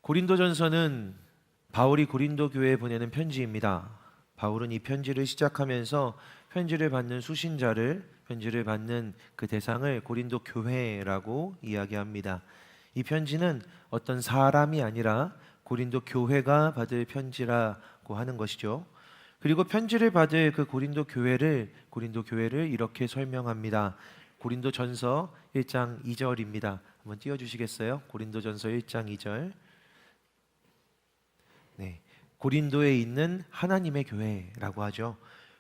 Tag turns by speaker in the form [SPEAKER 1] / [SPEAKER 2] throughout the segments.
[SPEAKER 1] 고린도전서는 바울이 고린도 교회에 보내는 편지입니다. 바울은 이 편지를 시작하면서 편지를 받는 편지를 받는 그 대상을 고린도 교회라고 이야기합니다. 이 편지는 어떤 사람이 아니라 고린도 교회가 받을 편지라고 하는 것이죠. 그리고 편지를 받을 그 고린도 교회를 이렇게 설명합니다. 고린도전서 1장 2절입니다. 한번 띄워주시겠어요? 고린도전서 1장 2절. 네, 고린도에 있는 하나님의 교회라고 하죠.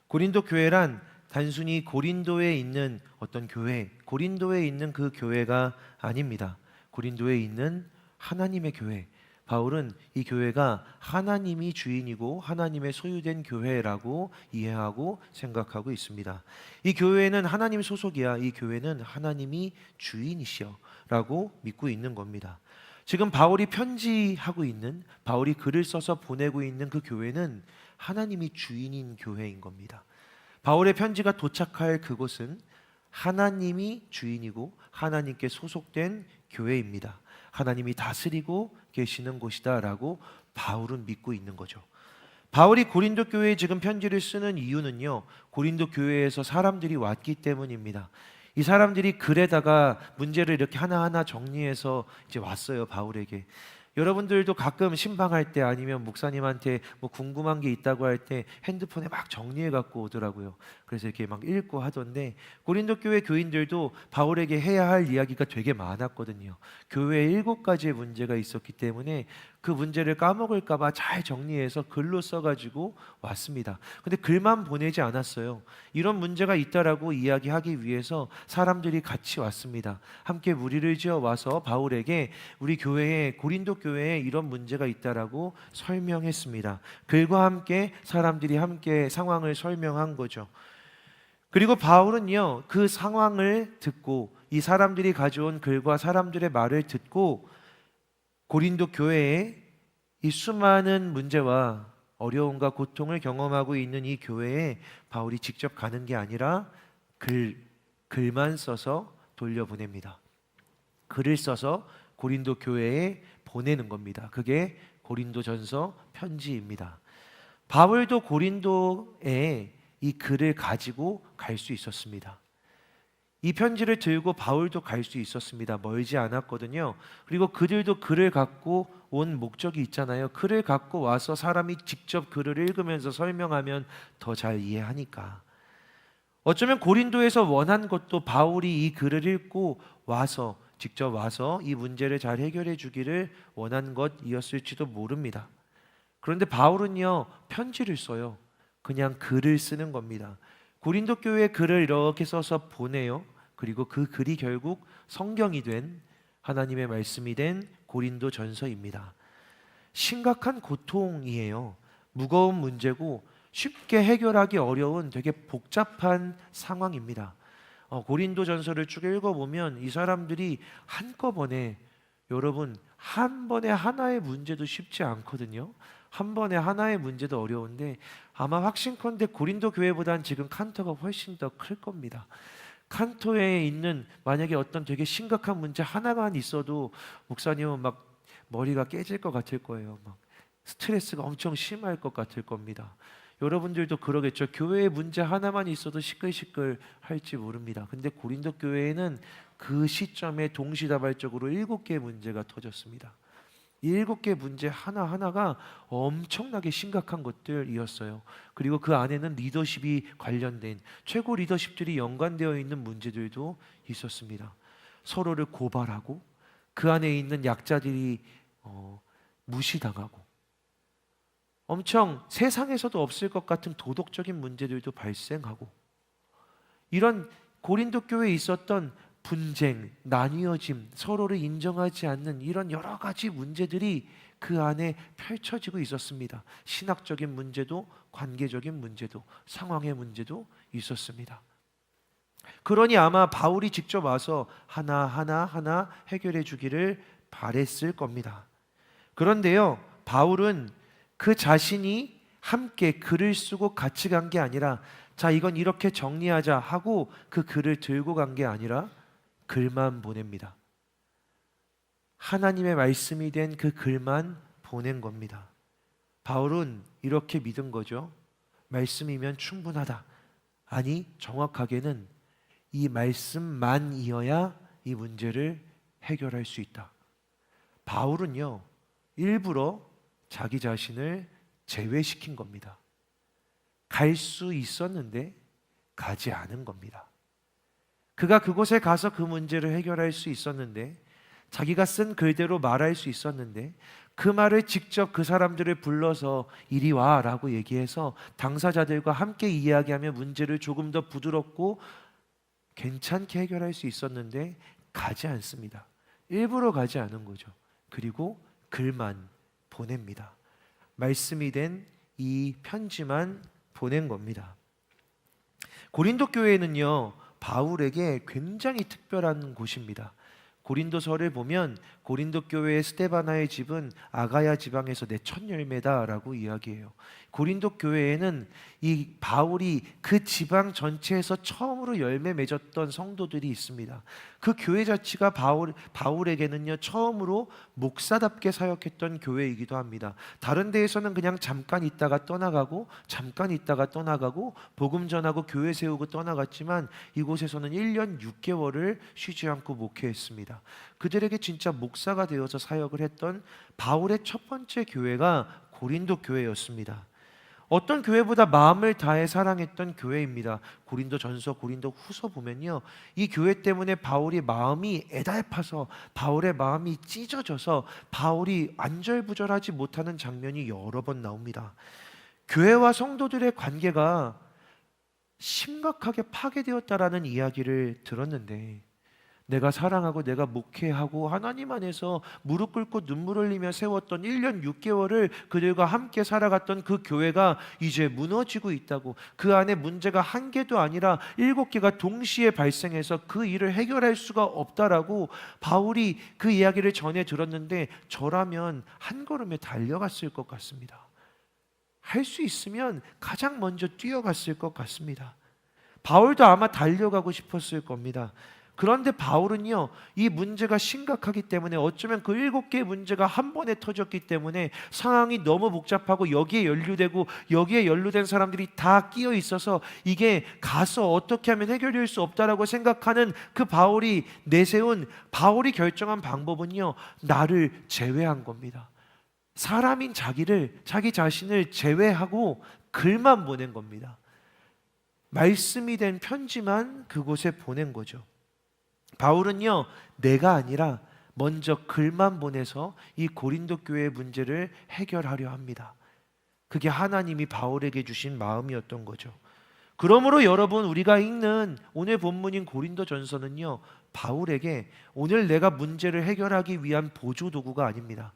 [SPEAKER 1] 고린도 교회란 단순히 고린도에 있는 어떤 교회, 고린도에 있는 그 교회가 아닙니다. 고린도에 있는 하나님의 교회. 바울은 이 교회가 하나님이 주인이고 하나님의 소유된 교회라고 이해하고 생각하고 있습니다. 이 교회는 하나님 소속이야. 이 교회는 하나님이 주인이시여 라고 믿고 있는 겁니다. 지금 바울이 편지하고 있는, 바울이 글을 써서 보내고 있는 그 교회는 하나님이 주인인 교회인 겁니다. 바울의 편지가 도착할 그곳은 하나님이 주인이고 하나님께 소속된 교회입니다. 하나님이 다스리고 계시는 곳이다 라고 바울은 믿고 있는 거죠. 바울이 고린도 교회에 지금 편지를 쓰는 이유는요, 고린도 교회에서 사람들이 왔기 때문입니다. 이 사람들이 글에다가 문제를 이렇게 하나하나 정리해서 이제 왔어요, 바울에게. 여러분들도 가끔 신방할 때 아니면 목사님한테 뭐 궁금한 게 있다고 할 때 핸드폰에 막 정리해 갖고 오더라고요. 그래서 이렇게 막 읽고 하던데, 고린도 교회 교인들도 바울에게 해야 할 이야기가 되게 많았거든요. 교회에 7가지의 문제가 있었기 때문에 그 문제를 까먹을까 봐 잘 정리해서 글로 써가지고 왔습니다. 근데 글만 보내지 않았어요. 이런 문제가 있다라고 이야기하기 위해서 사람들이 같이 왔습니다. 함께 무리를 지어 와서 바울에게 우리 교회에, 고린도 교회에 이런 문제가 있다라고 설명했습니다. 글과 함께 사람들이 함께 상황을 설명한 거죠. 그리고 바울은요, 그 상황을 듣고 이 사람들이 가져온 글과 사람들의 말을 듣고 고린도 교회에 이 수많은 문제와 어려움과 고통을 경험하고 있는 이 교회에 바울이 직접 가는 게 아니라 글만 써서 돌려보냅니다. 글을 써서 고린도 교회에 보내는 겁니다. 그게 고린도전서 편지입니다. 바울도 고린도에 이 글을 가지고 갈 수 있었습니다. 이 편지를 들고 바울도 갈 수 있었습니다. 멀지 않았거든요. 그리고 그들도 글을 갖고 온 목적이 있잖아요. 글을 갖고 와서 사람이 직접 글을 읽으면서 설명하면 더 잘 이해하니까. 어쩌면 고린도에서 원한 것도 바울이 이 글을 읽고 와서, 직접 와서 이 문제를 잘 해결해 주기를 원한 것이었을지도 모릅니다. 그런데 바울은요, 편지를 써요. 그냥 글을 쓰는 겁니다. 고린도 교회에 글을 이렇게 써서 보내요. 그리고 그 글이 결국 성경이 된, 하나님의 말씀이 된 고린도전서입니다. 심각한 고통이에요. 무거운 문제고 쉽게 해결하기 어려운 되게 복잡한 상황입니다. 고린도전서를 쭉 읽어보면 이 사람들이 한꺼번에, 여러분, 한 번에 하나의 문제도 쉽지 않거든요. 한 번에 하나의 문제도 어려운데 아마 확신컨대 고린도 교회보다는 지금 칸토가 훨씬 더 클 겁니다. 칸토에 있는 만약에 어떤 되게 심각한 문제 하나만 있어도 목사님은 막 머리가 깨질 것 같을 거예요. 막 스트레스가 엄청 심할 것 같을 겁니다. 여러분들도 그러겠죠. 교회에 문제 하나만 있어도 시끌시끌 할지 모릅니다. 근데 고린도 교회에는 그 시점에 동시다발적으로 7개의 문제가 터졌습니다. 이 7개 문제 하나하나가 엄청나게 심각한 것들이었어요. 그리고 그 안에는 리더십이 관련된 최고 리더십들이 연관되어 있는 문제들도 있었습니다. 서로를 고발하고 그 안에 있는 약자들이 무시당하고 엄청 세상에서도 없을 것 같은 도덕적인 문제들도 발생하고, 이런 고린도 교회에 있었던 분쟁, 나뉘어짐, 서로를 인정하지 않는 이런 여러 가지 문제들이 그 안에 펼쳐지고 있었습니다. 신학적인 문제도, 관계적인 문제도, 상황의 문제도 있었습니다. 그러니 아마 바울이 직접 와서 하나 해결해 주기를 바랬을 겁니다. 그런데요, 바울은 그 자신이 함께 글을 쓰고 같이 간 게 아니라, 자, 이건 이렇게 정리하자 하고 그 글을 들고 간 게 아니라 글만 보냅니다. 하나님의 말씀이 된 그 글만 보낸 겁니다. 바울은 이렇게 믿은 거죠. 말씀이면 충분하다. 아니, 정확하게는 이 말씀만이어야 이 문제를 해결할 수 있다. 바울은요, 일부러 자기 자신을 제외시킨 겁니다. 갈 수 있었는데 가지 않은 겁니다. 그가 그곳에 가서 그 문제를 해결할 수 있었는데, 자기가 쓴 글대로 말할 수 있었는데, 그 말을 직접 그 사람들을 불러서 이리 와 라고 얘기해서 당사자들과 함께 이야기하며 문제를 조금 더 부드럽고 괜찮게 해결할 수 있었는데 가지 않습니다. 일부러 가지 않은 거죠. 그리고 글만 보냅니다. 말씀이 된 이 편지만 보낸 겁니다. 고린도 교회는요, 바울에게 굉장히 특별한 곳입니다. 고린도서를 보면 고린도 교회의 스데바나의 집은 아가야 지방에서 내 첫 열매다라고 이야기해요. 고린도 교회에는 이 바울이 그 지방 전체에서 처음으로 열매 맺었던 성도들이 있습니다. 그 교회 자체가 바울에게는요, 처음으로 목사답게 사역했던 교회이기도 합니다. 다른 데에서는 그냥 잠깐 있다가 떠나가고 잠깐 있다가 떠나가고 복음 전하고 교회 세우고 떠나갔지만 이곳에서는 1년 6개월을 쉬지 않고 목회했습니다. 그들에게 진짜 목사가 되어서 사역을 했던 바울의 첫 번째 교회가 고린도 교회였습니다. 어떤 교회보다 마음을 다해 사랑했던 교회입니다. 고린도 전서, 고린도 후서 보면요, 이 교회 때문에 바울이 마음이 애달파서 바울의 마음이 찢어져서 바울이 안절부절하지 못하는 장면이 여러 번 나옵니다. 교회와 성도들의 관계가 심각하게 파괴되었다라는 이야기를 들었는데, 내가 사랑하고 내가 목회하고 하나님 안에서 무릎 꿇고 눈물 흘리며 세웠던 1년 6개월을 그들과 함께 살아갔던 그 교회가 이제 무너지고 있다고, 그 안에 문제가 한 개도 아니라 7개가 동시에 발생해서 그 일을 해결할 수가 없다라고 바울이 그 이야기를 전해 들었는데, 저라면 한 걸음에 달려갔을 것 같습니다. 할 수 있으면 가장 먼저 뛰어갔을 것 같습니다. 바울도 아마 달려가고 싶었을 겁니다. 그런데 바울은요, 이 문제가 심각하기 때문에, 어쩌면 그 7개의 문제가 한 번에 터졌기 때문에 상황이 너무 복잡하고 여기에 연루되고 여기에 연루된 사람들이 다 끼어 있어서 이게 가서 어떻게 하면 해결될 수 없다라고 생각하는 그 바울이 내세운, 바울이 결정한 방법은요, 나를 제외한 겁니다. 사람인 자기 자신을 제외하고 글만 보낸 겁니다. 말씀이 된 편지만 그곳에 보낸 거죠. 바울은요, 내가 아니라 먼저 글만 보내서 이 고린도 교회의 문제를 해결하려 합니다. 그게 하나님이 바울에게 주신 마음이었던 거죠. 그러므로 여러분, 우리가 읽는 오늘 본문인 고린도전서는요, 바울에게 오늘 내가 문제를 해결하기 위한 보조 도구가 아닙니다.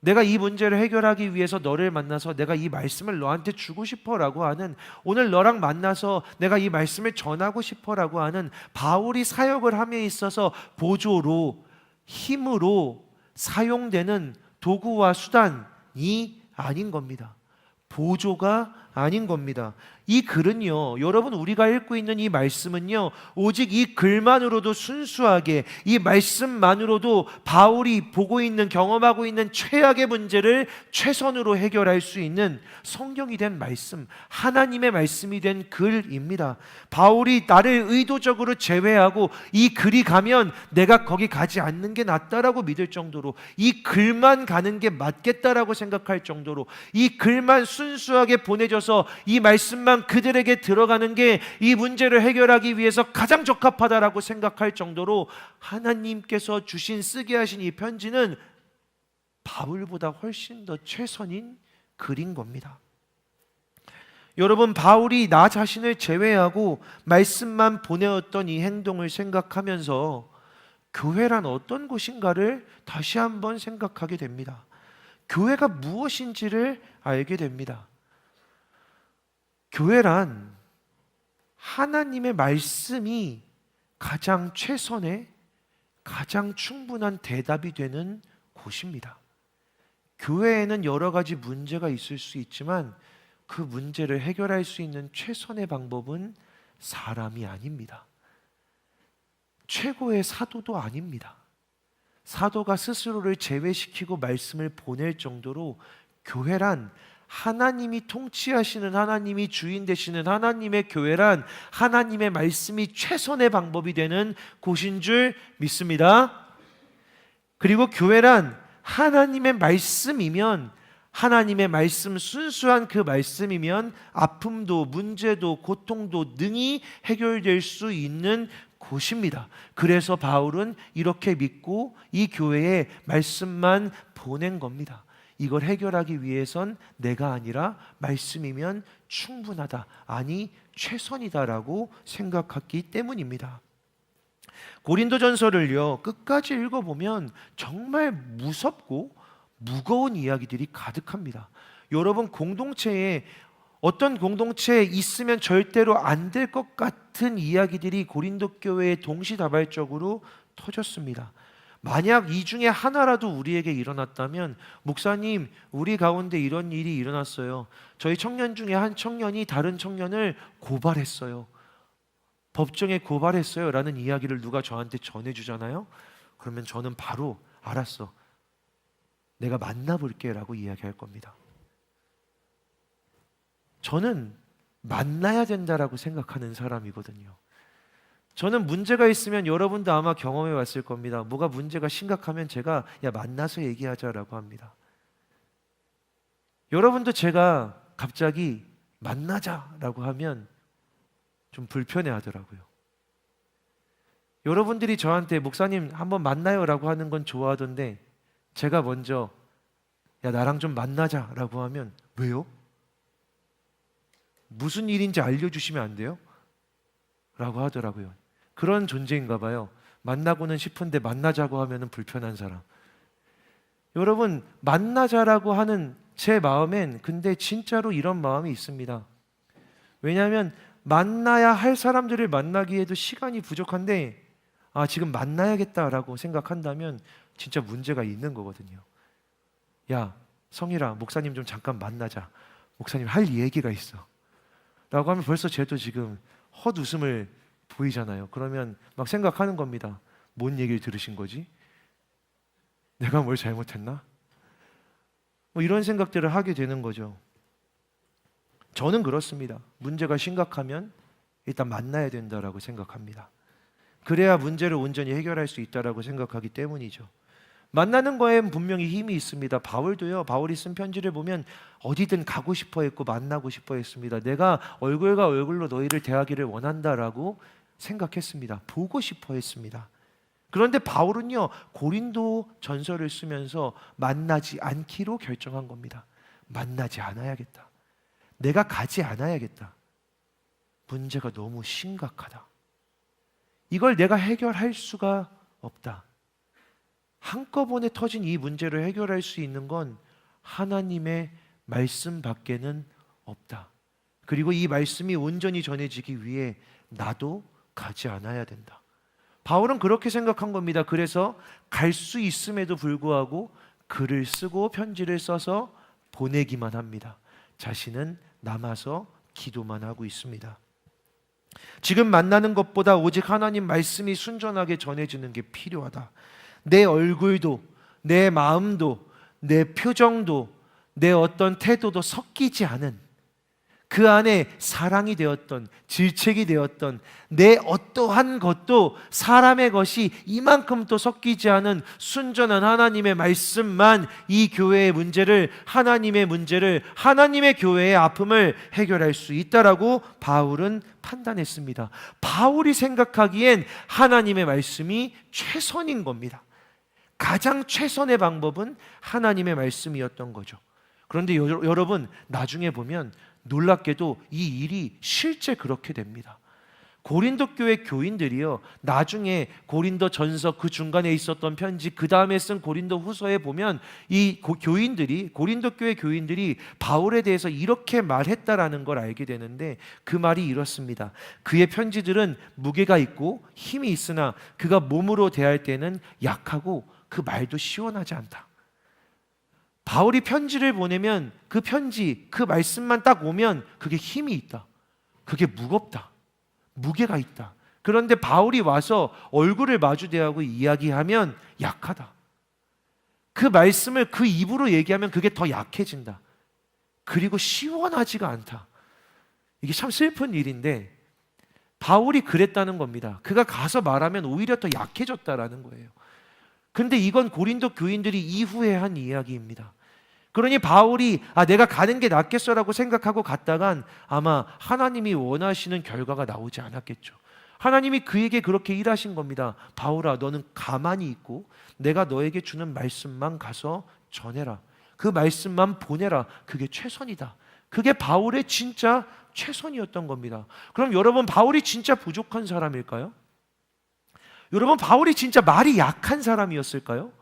[SPEAKER 1] 내가 이 문제를 해결하기 위해서 너를 만나서 내가 이 말씀을 너한테 주고 싶어라고 하는, 오늘 너랑 만나서 내가 이 말씀을 전하고 싶어라고 하는 바울이 사역을 함에 있어서 보조로, 힘으로 사용되는 도구와 수단이 아닌 겁니다. 보조가 아닌 겁니다. 이 글은요, 여러분, 우리가 읽고 있는 이 말씀은요, 오직 이 글만으로도 순수하게, 이 말씀만으로도 바울이 보고 있는, 경험하고 있는 최악의 문제를 최선으로 해결할 수 있는 성경이 된 말씀, 하나님의 말씀이 된 글입니다. 바울이 나를 의도적으로 제외하고 이 글이 가면 내가 거기 가지 않는 게 낫다라고 믿을 정도로, 이 글만 가는 게 맞겠다라고 생각할 정도로, 이 글만 순수하게 보내줘서 이 말씀만 그들에게 들어가는 게 이 문제를 해결하기 위해서 가장 적합하다라고 생각할 정도로 하나님께서 주신, 쓰게 하신 이 편지는 바울보다 훨씬 더 최선인 글인 겁니다. 여러분, 바울이 나 자신을 제외하고 말씀만 보내었던 이 행동을 생각하면서 교회란 어떤 곳인가를 다시 한번 생각하게 됩니다. 교회가 무엇인지를 알게 됩니다. 교회란 하나님의 말씀이 가장 최선의, 가장 충분한 대답이 되는 곳입니다. 교회에는 여러 가지 문제가 있을 수 있지만 그 문제를 해결할 수 있는 최선의 방법은 사람이 아닙니다. 최고의 사도도 아닙니다. 사도가 스스로를 제외시키고 말씀을 보낼 정도로 교회란 하나님이 통치하시는, 하나님이 주인 되시는 하나님의 교회란 하나님의 말씀이 최선의 방법이 되는 곳인 줄 믿습니다. 그리고 교회란 하나님의 말씀이면, 하나님의 말씀, 순수한 그 말씀이면 아픔도 문제도 고통도 능히 해결될 수 있는 곳입니다. 그래서 바울은 이렇게 믿고 이 교회에 말씀만 보낸 겁니다. 이걸 해결하기 위해선 내가 아니라 말씀이면 충분하다, 아니 최선이다라고 생각했기 때문입니다. 고린도전서를요, 끝까지 읽어보면 정말 무섭고 무거운 이야기들이 가득합니다. 여러분, 공동체에, 어떤 공동체에 있으면 절대로 안 될 것 같은 이야기들이 고린도 교회에 동시다발적으로 터졌습니다. 만약 이 중에 하나라도 우리에게 일어났다면, 목사님, 우리 가운데 이런 일이 일어났어요. 저희 청년 중에 한 청년이 다른 청년을 고발했어요. 법정에 고발했어요 라는 이야기를 누가 저한테 전해주잖아요. 그러면 저는 바로 알았어, 내가 만나볼게 라고 이야기할 겁니다. 저는 만나야 된다라고 생각하는 사람이거든요. 저는 문제가 있으면, 여러분도 아마 경험해 왔을 겁니다. 뭐가 문제가 심각하면 제가 만나서 얘기하자라고 합니다. 여러분도 제가 갑자기 만나자라고 하면 좀 불편해 하더라고요. 여러분들이 저한테 목사님 한번 만나요라고 하는 건 좋아하던데, 제가 먼저 나랑 좀 만나자라고 하면 왜요? 무슨 일인지 알려주시면 안 돼요? 라고 하더라고요. 그런 존재인가 봐요. 만나고는 싶은데 만나자고 하면 불편한 사람. 여러분, 만나자라고 하는 제 마음엔 근데 진짜로 이런 마음이 있습니다. 왜냐하면 만나야 할 사람들을 만나기에도 시간이 부족한데, 지금 만나야겠다라고 생각한다면 진짜 문제가 있는 거거든요. 야, 성일아, 목사님 좀 잠깐 만나자. 목사님 할 얘기가 있어 라고 하면 벌써 쟤도 지금 헛웃음을 보이잖아요. 그러면 막 생각하는 겁니다. 뭔 얘기를 들으신 거지? 내가 뭘 잘못했나? 뭐 이런 생각들을 하게 되는 거죠. 저는 그렇습니다. 문제가 심각하면 일단 만나야 된다라고 생각합니다. 그래야 문제를 온전히 해결할 수 있다라고 생각하기 때문이죠. 만나는 거엔 분명히 힘이 있습니다. 바울도요, 바울이 쓴 편지를 보면 어디든 가고 싶어 했고 만나고 싶어 했습니다. 내가 얼굴과 얼굴로 너희를 대하기를 원한다라고 생각했습니다. 보고 싶어 했습니다. 그런데 바울은요, 고린도 전서를 쓰면서 만나지 않기로 결정한 겁니다. 만나지 않아야겠다. 내가 가지 않아야겠다. 문제가 너무 심각하다. 이걸 내가 해결할 수가 없다. 한꺼번에 터진 이 문제를 해결할 수 있는 건 하나님의 말씀밖에는 없다. 그리고 이 말씀이 온전히 전해지기 위해 나도 가지 않아야 된다. 바울은 그렇게 생각한 겁니다. 그래서 갈 수 있음에도 불구하고 글을 쓰고 편지를 써서 보내기만 합니다. 자신은 남아서 기도만 하고 있습니다. 지금 만나는 것보다 오직 하나님 말씀이 순전하게 전해지는 게 필요하다. 내 얼굴도, 내 마음도, 내 표정도, 내 어떤 태도도 섞이지 않은, 그 안에 사랑이 되었던, 질책이 되었던 내 어떠한 것도 사람의 것이 이만큼도 섞이지 않은 순전한 하나님의 말씀만 이 교회의 문제를, 하나님의 문제를, 하나님의 교회의 아픔을 해결할 수 있다라고 바울은 판단했습니다. 바울이 생각하기엔 하나님의 말씀이 최선인 겁니다. 가장 최선의 방법은 하나님의 말씀이었던 거죠. 그런데 여러분, 나중에 보면 놀랍게도 이 일이 실제 그렇게 됩니다. 고린도 교회 교인들이요, 나중에 고린도 전서 그 중간에 있었던 편지, 그 다음에 쓴 고린도 후서에 보면 이 교인들이, 고린도 교회 교인들이 바울에 대해서 이렇게 말했다라는 걸 알게 되는데, 그 말이 이렇습니다. 그의 편지들은 무게가 있고 힘이 있으나 그가 몸으로 대할 때는 약하고 그 말도 시원하지 않다. 바울이 편지를 보내면 그 편지, 그 말씀만 딱 오면 그게 힘이 있다. 그게 무겁다. 무게가 있다. 그런데 바울이 와서 얼굴을 마주대하고 이야기하면 약하다. 그 말씀을 그 입으로 얘기하면 그게 더 약해진다. 그리고 시원하지가 않다. 이게 참 슬픈 일인데 바울이 그랬다는 겁니다. 그가 가서 말하면 오히려 더 약해졌다라는 거예요. 근데 이건 고린도 교인들이 이후에 한 이야기입니다. 그러니 바울이 내가 가는 게 낫겠어라고 생각하고 갔다간 아마 하나님이 원하시는 결과가 나오지 않았겠죠. 하나님이 그에게 그렇게 일하신 겁니다. 바울아, 너는 가만히 있고 내가 너에게 주는 말씀만 가서 전해라. 그 말씀만 보내라. 그게 최선이다. 그게 바울의 진짜 최선이었던 겁니다. 그럼 여러분, 바울이 진짜 부족한 사람일까요? 여러분, 바울이 진짜 말이 약한 사람이었을까요?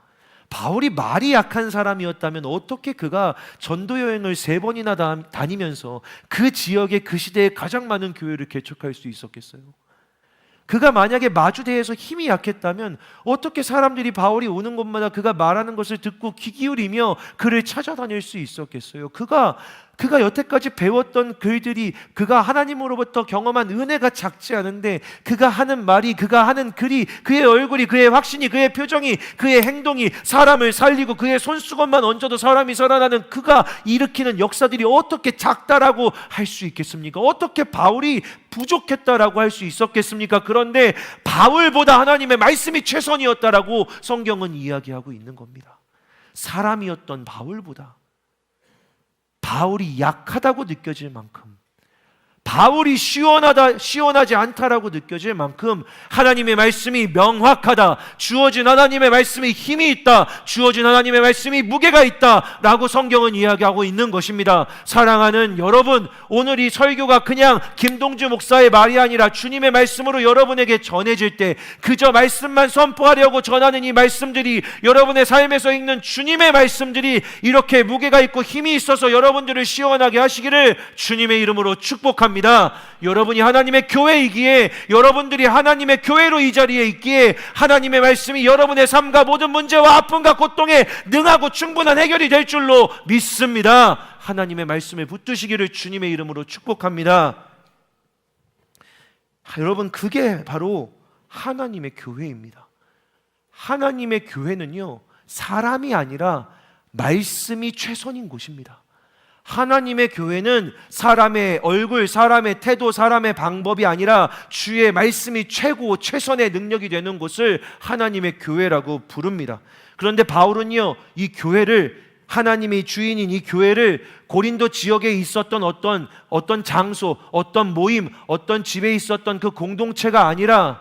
[SPEAKER 1] 바울이 말이 약한 사람이었다면 어떻게 그가 전도 여행을 3번이나 다니면서 그 지역에 그 시대에 가장 많은 교회를 개척할 수 있었겠어요? 그가 만약에 마주대에서 힘이 약했다면 어떻게 사람들이 바울이 오는 곳마다 그가 말하는 것을 듣고 귀 기울이며 그를 찾아다닐 수 있었겠어요? 그가 여태까지 배웠던 글들이, 그가 하나님으로부터 경험한 은혜가 작지 않은데 그가 하는 말이, 그가 하는 글이, 그의 얼굴이, 그의 확신이, 그의 표정이, 그의 행동이 사람을 살리고 그의 손수건만 얹어도 사람이 살아나는 그가 일으키는 역사들이 어떻게 작다라고 할 수 있겠습니까? 어떻게 바울이 부족했다라고 할 수 있었겠습니까? 그런데 바울보다 하나님의 말씀이 최선이었다라고 성경은 이야기하고 있는 겁니다. 사람이었던 바울보다 바울이 약하다고 느껴질 만큼, 바울이 시원하지 않다라고 느껴질 만큼 하나님의 말씀이 명확하다, 주어진 하나님의 말씀이 힘이 있다, 주어진 하나님의 말씀이 무게가 있다라고 성경은 이야기하고 있는 것입니다. 사랑하는 여러분, 오늘 이 설교가 그냥 김동주 목사의 말이 아니라 주님의 말씀으로 여러분에게 전해질 때 그저 말씀만 선포하려고 전하는 이 말씀들이, 여러분의 삶에서 읽는 주님의 말씀들이 이렇게 무게가 있고 힘이 있어서 여러분들을 시원하게 하시기를 주님의 이름으로 축복합니다. 여러분이 하나님의 교회이기에, 여러분들이 하나님의 교회로 이 자리에 있기에 하나님의 말씀이 여러분의 삶과 모든 문제와 아픔과 고통에 능하고 충분한 해결이 될 줄로 믿습니다. 하나님의 말씀을 붙드시기를 주님의 이름으로 축복합니다. 여러분, 그게 바로 하나님의 교회입니다. 하나님의 교회는요, 사람이 아니라 말씀이 최선인 곳입니다. 하나님의 교회는 사람의 얼굴, 사람의 태도, 사람의 방법이 아니라 주의 말씀이 최고, 최선의 능력이 되는 곳을 하나님의 교회라고 부릅니다. 그런데 바울은요, 이 교회를, 하나님의 주인인 이 교회를 고린도 지역에 있었던 어떤 장소, 어떤 모임, 어떤 집에 있었던 그 공동체가 아니라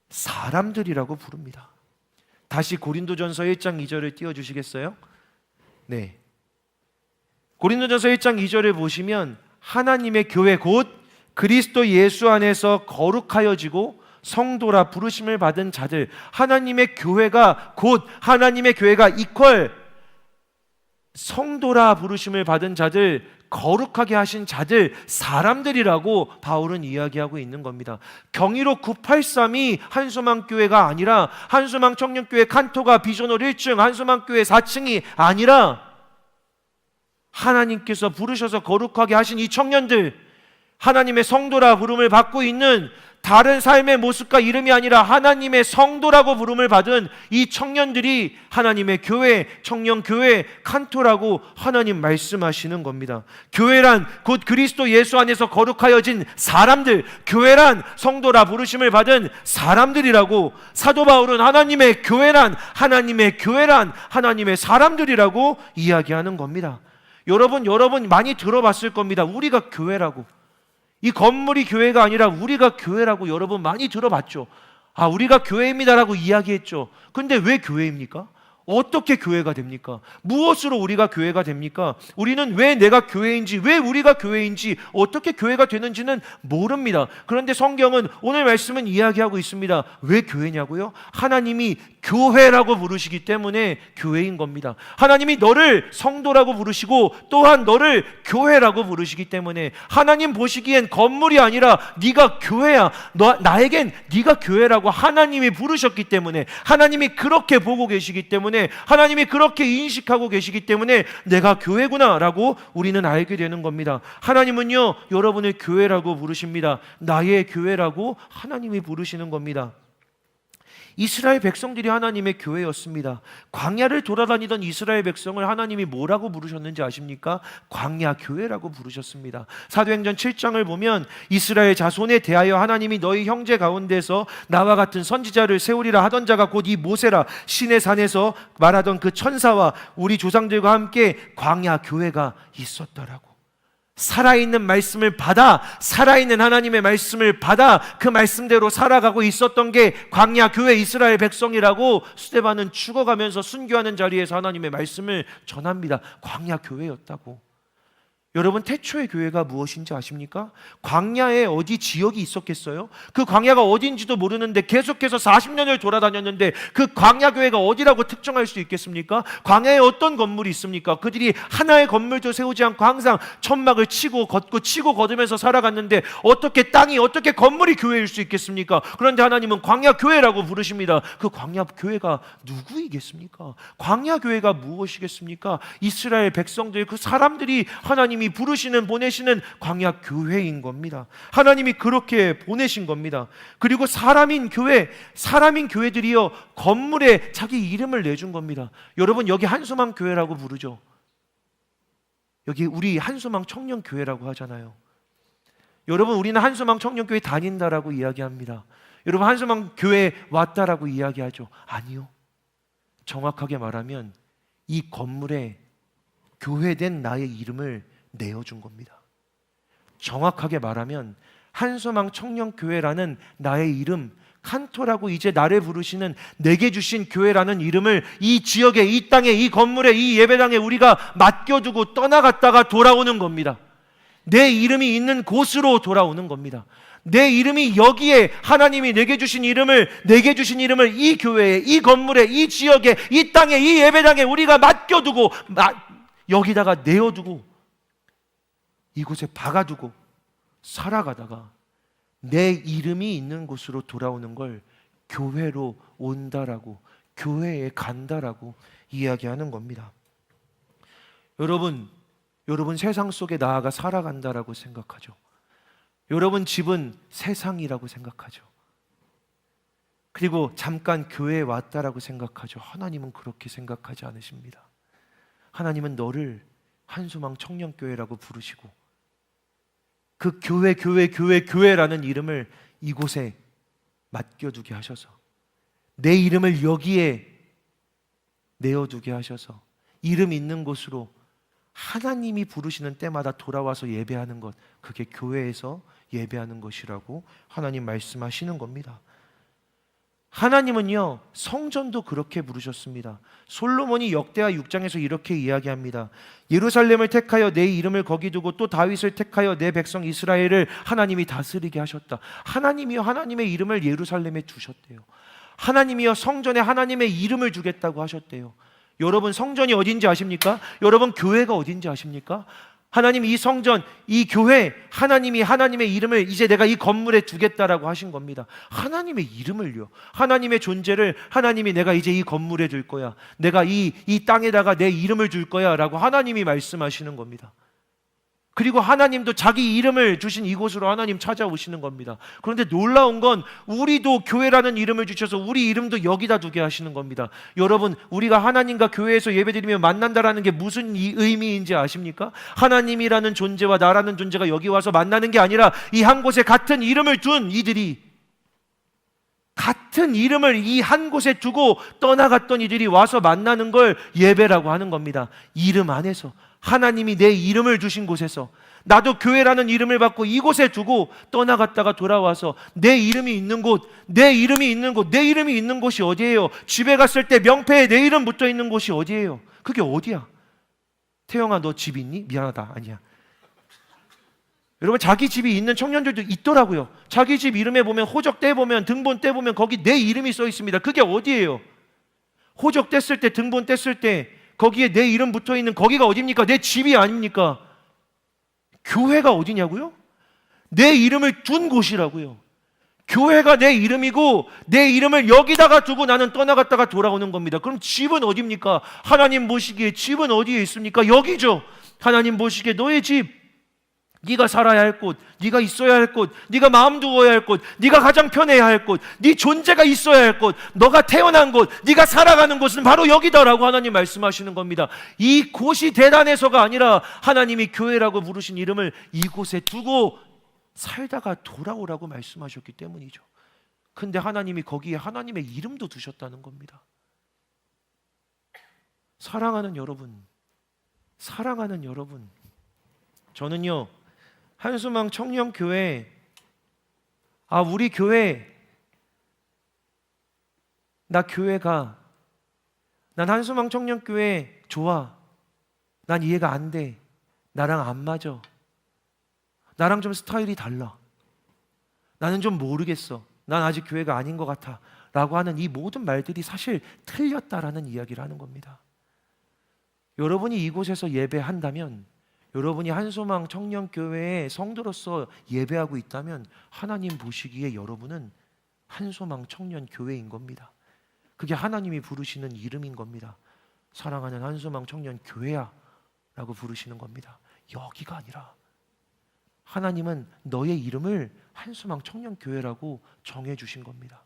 [SPEAKER 1] 사람들이라고 부릅니다. 다시 고린도전서 1장 2절을 띄워주시겠어요? 네. 고린도전서 1장 2절을 보시면 하나님의 교회 곧 그리스도 예수 안에서 거룩하여지고 성도라 부르심을 받은 자들, 하나님의 교회가 곧, 하나님의 교회가 이퀄 성도라 부르심을 받은 자들, 거룩하게 하신 자들, 사람들이라고 바울은 이야기하고 있는 겁니다. 경이로 983이 한수망교회가 아니라, 한수망 청년교회 칸토가 비전홀 1층, 한수망교회 4층이 아니라 하나님께서 부르셔서 거룩하게 하신 이 청년들, 하나님의 성도라 부름을 받고 있는, 다른 삶의 모습과 이름이 아니라 하나님의 성도라고 부름을 받은 이 청년들이 하나님의 교회, 청년교회, 칸토라고 하나님 말씀하시는 겁니다. 교회란 곧 그리스도 예수 안에서 거룩하여진 사람들, 교회란 성도라 부르심을 받은 사람들이라고, 사도 바울은 하나님의 교회란 하나님의 사람들이라고 이야기하는 겁니다. 여러분 많이 들어봤을 겁니다. 우리가 교회라고. 이 건물이 교회가 아니라 우리가 교회라고 여러분 많이 들어봤죠. 우리가 교회입니다라고 이야기했죠. 근데 왜 교회입니까? 어떻게 교회가 됩니까? 무엇으로 우리가 교회가 됩니까? 우리는 왜 내가 교회인지, 왜 우리가 교회인지, 어떻게 교회가 되는지는 모릅니다. 그런데 성경은, 오늘 말씀은 이야기하고 있습니다. 왜 교회냐고요? 하나님이 교회라고 부르시기 때문에 교회인 겁니다. 하나님이 너를 성도라고 부르시고 또한 너를 교회라고 부르시기 때문에, 하나님 보시기엔 건물이 아니라 네가 교회야, 나에겐 네가 교회라고 하나님이 부르셨기 때문에, 하나님이 그렇게 보고 계시기 때문에, 하나님이 그렇게 인식하고 계시기 때문에 내가 교회구나 라고 우리는 알게 되는 겁니다. 하나님은요, 여러분을 교회라고 부르십니다. 나의 교회라고 하나님이 부르시는 겁니다. 이스라엘 백성들이 하나님의 교회였습니다. 광야를 돌아다니던 이스라엘 백성을 하나님이 뭐라고 부르셨는지 아십니까? 광야 교회라고 부르셨습니다. 사도행전 7장을 보면 이스라엘 자손에 대하여 하나님이 너희 형제 가운데서 나와 같은 선지자를 세우리라 하던 자가 곧 이 모세라, 신의 산에서 말하던 그 천사와 우리 조상들과 함께 광야 교회가 있었더라고. 살아있는 말씀을 받아, 살아있는 하나님의 말씀을 받아 그 말씀대로 살아가고 있었던 게 광야 교회 이스라엘 백성이라고 스데반은 죽어가면서 순교하는 자리에서 하나님의 말씀을 전합니다. 광야 교회였다고. 여러분, 태초의 교회가 무엇인지 아십니까? 광야에 어디 지역이 있었겠어요? 그 광야가 어딘지도 모르는데 계속해서 40년을 돌아다녔는데 그 광야 교회가 어디라고 특정할 수 있겠습니까? 광야에 어떤 건물이 있습니까? 그들이 하나의 건물도 세우지 않고 항상 천막을 치고 걷고 치고 걷으면서 살아갔는데 어떻게 땅이, 어떻게 건물이 교회일 수 있겠습니까? 그런데 하나님은 광야 교회라고 부르십니다. 그 광야 교회가 누구이겠습니까? 광야 교회가 무엇이겠습니까? 이스라엘 백성들, 그 사람들이 하나님이 부르시는, 보내시는 광야 교회인 겁니다. 하나님이 그렇게 보내신 겁니다. 그리고 사람인 교회들이요, 건물에 자기 이름을 내준 겁니다. 여러분, 여기 한수망 교회라고 부르죠. 여기 우리 한수망 청년교회라고 하잖아요. 여러분, 우리는 한수망 청년교회 다닌다라고 이야기합니다. 여러분, 한수망 교회 왔다라고 이야기하죠. 아니요. 정확하게 말하면 이 건물에 교회된 나의 이름을 내어준 겁니다. 정확하게 말하면 한수망 청년교회라는 나의 이름, 칸토라고 이제 나를 부르시는, 내게 주신 교회라는 이름을 이 지역에, 이 땅에, 이 건물에, 이 예배당에 우리가 맡겨두고 떠나갔다가 돌아오는 겁니다. 내 이름이 있는 곳으로 돌아오는 겁니다. 내 이름이 여기에, 하나님이 내게 주신 이름을 이 교회에, 이 건물에, 이 지역에, 이 땅에, 이 예배당에 우리가 맡겨두고 여기다가 내어두고 이곳에 박아두고 살아가다가 내 이름이 있는 곳으로 돌아오는 걸 교회로 온다라고, 교회에 간다라고 이야기하는 겁니다. 여러분 세상 속에 나아가 살아간다라고 생각하죠. 여러분 집은 세상이라고 생각하죠. 그리고 잠깐 교회에 왔다라고 생각하죠. 하나님은 그렇게 생각하지 않으십니다. 하나님은 너를 한수망 청년교회라고 부르시고 그 교회라는 이름을 이곳에 맡겨두게 하셔서, 내 이름을 여기에 내어두게 하셔서 이름 있는 곳으로 하나님이 부르시는 때마다 돌아와서 예배하는 것, 그게 교회에서 예배하는 것이라고 하나님 말씀하시는 겁니다. 하나님은요, 성전도 그렇게 부르셨습니다. 솔로몬이 역대하 6장에서 이렇게 이야기합니다. 예루살렘을 택하여 내 이름을 거기 두고 또 다윗을 택하여 내 백성 이스라엘을 하나님이 다스리게 하셨다. 하나님이요, 하나님의 이름을 예루살렘에 두셨대요. 하나님이요, 성전에 하나님의 이름을 두겠다고 하셨대요. 여러분, 성전이 어딘지 아십니까? 여러분, 교회가 어딘지 아십니까? 하나님, 이 성전, 이 교회, 하나님이 하나님의 이름을 이제 내가 이 건물에 두겠다라고 하신 겁니다. 하나님의 이름을요, 하나님의 존재를 하나님이 내가 이제 이 건물에 둘 거야, 내가 이 땅에다가 내 이름을 둘 거야 라고 하나님이 말씀하시는 겁니다. 그리고 하나님도 자기 이름을 주신 이곳으로 하나님 찾아오시는 겁니다. 그런데 놀라운 건 우리도 교회라는 이름을 주셔서 우리 이름도 여기다 두게 하시는 겁니다. 여러분, 우리가 하나님과 교회에서 예배드리며 만난다라는 게 무슨 의미인지 아십니까? 하나님이라는 존재와 나라는 존재가 여기 와서 만나는 게 아니라 이 한 곳에 같은 이름을 둔 이들이, 같은 이름을 이 한 곳에 두고 떠나갔던 이들이 와서 만나는 걸 예배라고 하는 겁니다. 이름 안에서, 하나님이 내 이름을 주신 곳에서, 나도 교회라는 이름을 받고 이곳에 두고 떠나갔다가 돌아와서 내 이름이 있는 곳, 내 이름이 있는 곳이 어디예요? 집에 갔을 때 명패에 내 이름 붙어 있는 곳이 어디예요? 그게 어디야? 태영아, 너 집 있니? 미안하다. 아니야. 여러분, 자기 집이 있는 청년들도 있더라고요. 자기 집 이름에 보면, 호적 떼보면, 등본 떼보면 거기 내 이름이 써 있습니다. 그게 어디예요? 호적 뗐을 때, 등본 뗐을 때 거기에 내 이름 붙어 있는 거기가 어디입니까? 내 집이 아닙니까? 교회가 어디냐고요? 내 이름을 둔 곳이라고요. 교회가 내 이름이고 내 이름을 여기다가 두고 나는 떠나갔다가 돌아오는 겁니다. 그럼 집은 어디입니까? 하나님 보시기에 집은 어디에 있습니까? 여기죠. 하나님 보시기에 너의 집, 네가 살아야 할 곳, 네가 있어야 할 곳, 네가 마음 두어야 할 곳, 네가 가장 편해야 할 곳, 네 존재가 있어야 할 곳, 너가 태어난 곳, 네가 살아가는 곳은 바로 여기다라고 하나님 말씀하시는 겁니다. 이 곳이 대단해서가 아니라 하나님이 교회라고 부르신 이름을 이곳에 두고 살다가 돌아오라고 말씀하셨기 때문이죠. 근데 하나님이 거기에 하나님의 이름도 두셨다는 겁니다. 사랑하는 여러분, 저는요 한수망 청년교회, 우리 교회, 나 교회가, 난 한수망 청년교회 좋아, 난 이해가 안 돼, 나랑 안 맞아, 나랑 좀 스타일이 달라, 나는 좀 모르겠어, 난 아직 교회가 아닌 것 같아 라고 하는 이 모든 말들이 사실 틀렸다라는 이야기를 하는 겁니다. 여러분이 이곳에서 예배한다면, 여러분이 한소망 청년교회의 성도로서 예배하고 있다면 하나님 보시기에 여러분은 한소망 청년교회인 겁니다. 그게 하나님이 부르시는 이름인 겁니다. 사랑하는 한소망 청년교회야 라고 부르시는 겁니다. 여기가 아니라 하나님은 너의 이름을 한소망 청년교회라고 정해주신 겁니다.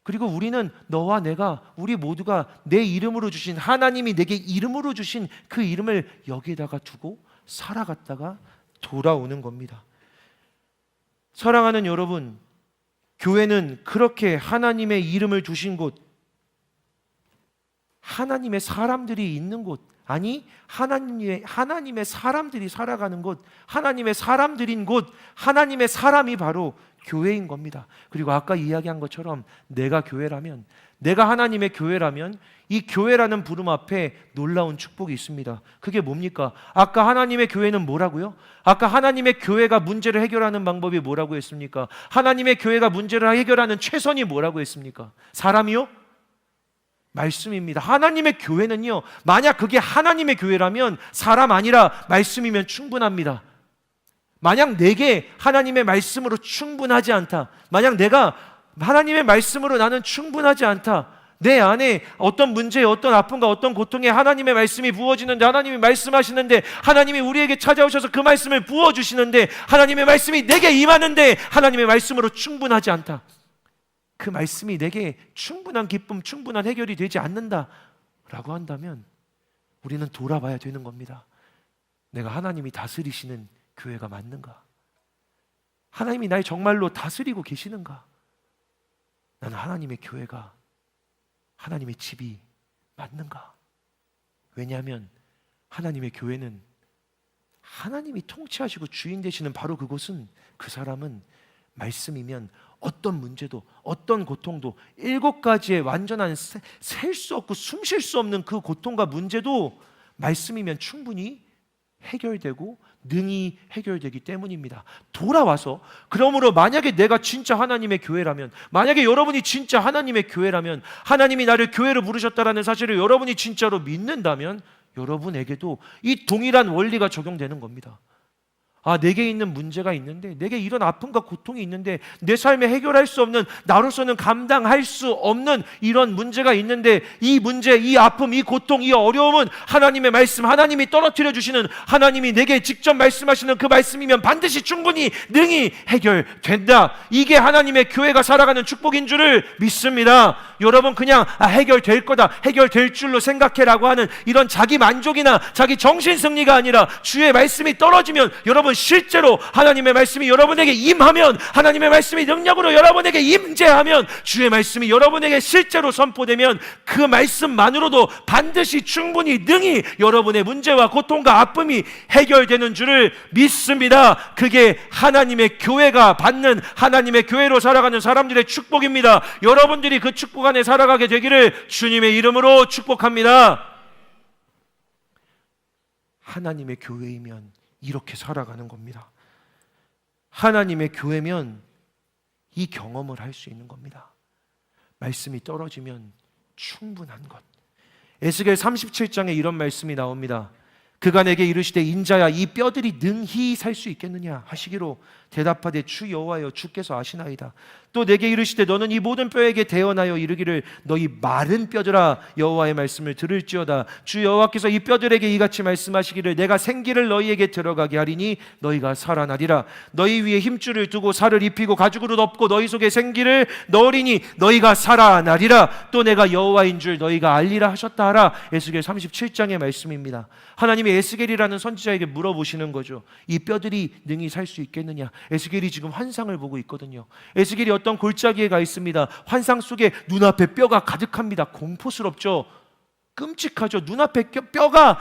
[SPEAKER 1] 그리고 우리는 너와 내가, 우리 모두가 내 이름으로 주신, 하나님이 내게 이름으로 주신 그 이름을 여기에다가 두고 살아갔다가 돌아오는 겁니다. 사랑하는 여러분, 교회는 그렇게 하나님의 이름을 두신 곳, 하나님의 사람들이 있는 곳, 아니 하나님의 사람들이 살아가는 곳, 하나님의 사람들인 곳, 하나님의 사람이 바로 교회인 겁니다. 그리고 아까 이야기한 것처럼 내가 교회라면, 내가 하나님의 교회라면 이 교회라는 부름 앞에 놀라운 축복이 있습니다. 그게 뭡니까? 아까 하나님의 교회는 뭐라고요? 아까 하나님의 교회가 문제를 해결하는 방법이 뭐라고 했습니까? 하나님의 교회가 문제를 해결하는 최선이 뭐라고 했습니까? 사람이요? 말씀입니다. 하나님의 교회는요, 만약 그게 하나님의 교회라면 사람 아니라 말씀이면 충분합니다. 만약 내게 하나님의 말씀으로 충분하지 않다, 만약 내가 하나님의 말씀으로 나는 충분하지 않다, 내 안에 어떤 문제, 어떤 아픔과 어떤 고통에 하나님의 말씀이 부어지는데, 하나님이 말씀하시는데, 하나님이 우리에게 찾아오셔서 그 말씀을 부어주시는데, 하나님의 말씀이 내게 임하는데 하나님의 말씀으로 충분하지 않다, 그 말씀이 내게 충분한 기쁨, 충분한 해결이 되지 않는다라고 한다면 우리는 돌아봐야 되는 겁니다. 내가 하나님이 다스리시는 교회가 맞는가? 하나님이 날 정말로 다스리고 계시는가? 나는 하나님의 교회가, 하나님의 집이 맞는가? 왜냐하면 하나님의 교회는 하나님이 통치하시고 주인 되시는 바로 그곳은, 그 사람은 말씀이면 어떤 문제도, 어떤 고통도, 7가지의 완전한 셀 수 없고 숨 쉴 수 없는 그 고통과 문제도 말씀이면 충분히 해결되고 능히 해결되기 때문입니다. 돌아와서, 그러므로 만약에 내가 진짜 하나님의 교회라면, 만약에 여러분이 진짜 하나님의 교회라면, 하나님이 나를 교회로 부르셨다라는 사실을 여러분이 진짜로 믿는다면 여러분에게도 이 동일한 원리가 적용되는 겁니다. 내게 있는 문제가 있는데, 내게 이런 아픔과 고통이 있는데, 내 삶에 해결할 수 없는, 나로서는 감당할 수 없는 이런 문제가 있는데, 이 문제, 이 아픔, 이 고통, 이 어려움은 하나님의 말씀, 하나님이 떨어뜨려 주시는, 하나님이 내게 직접 말씀하시는 그 말씀이면 반드시 충분히 능히 해결된다. 이게 하나님의 교회가 살아가는 축복인 줄을 믿습니다. 여러분, 그냥 해결될 거다, 해결될 줄로 생각해라고 하는 이런 자기 만족이나 자기 정신 승리가 아니라, 주의 말씀이 떨어지면 여러분 실제로 하나님의 말씀이 여러분에게 임하면, 하나님의 말씀이 능력으로 여러분에게 임재하면, 주의 말씀이 여러분에게 실제로 선포되면 그 말씀만으로도 반드시 충분히 능히 여러분의 문제와 고통과 아픔이 해결되는 줄을 믿습니다. 그게 하나님의 교회가 받는, 하나님의 교회로 살아가는 사람들의 축복입니다. 여러분들이 그 축복 안에 살아가게 되기를 주님의 이름으로 축복합니다. 하나님의 교회이면 이렇게 살아가는 겁니다. 하나님의 교회면 이 경험을 할 수 있는 겁니다. 말씀이 떨어지면 충분한 것. 에스겔 37장에 이런 말씀이 나옵니다. 그가 내게 이르시되, 인자야, 이 뼈들이 능히 살 수 있겠느냐 하시기로, 대답하되 주 여호와여 주께서 아시나이다. 또 내게 이르시되 너는 이 모든 뼈에게 대언하여 이르기를 너희 마른 뼈들아 여호와의 말씀을 들을지어다. 주 여호와께서 이 뼈들에게 이같이 말씀하시기를 내가 생기를 너희에게 들어가게 하리니 너희가 살아나리라. 너희 위에 힘줄을 두고 살을 입히고 가죽으로 덮고 너희 속에 생기를 넣으리니 너희가 살아나리라. 또 내가 여호와인 줄 너희가 알리라 하셨다 하라. 에스겔 37장의 말씀입니다. 하나님이 에스겔이라는 선지자에게 물어보시는 거죠. 이 뼈들이 능히 살 수 있겠느냐. 에스겔이 지금 환상을 보고 있거든요. 에스겔이 어떤 골짜기에 가 있습니다. 환상 속에 눈앞에 뼈가 가득합니다. 공포스럽죠. 끔찍하죠. 눈앞에 뼈가,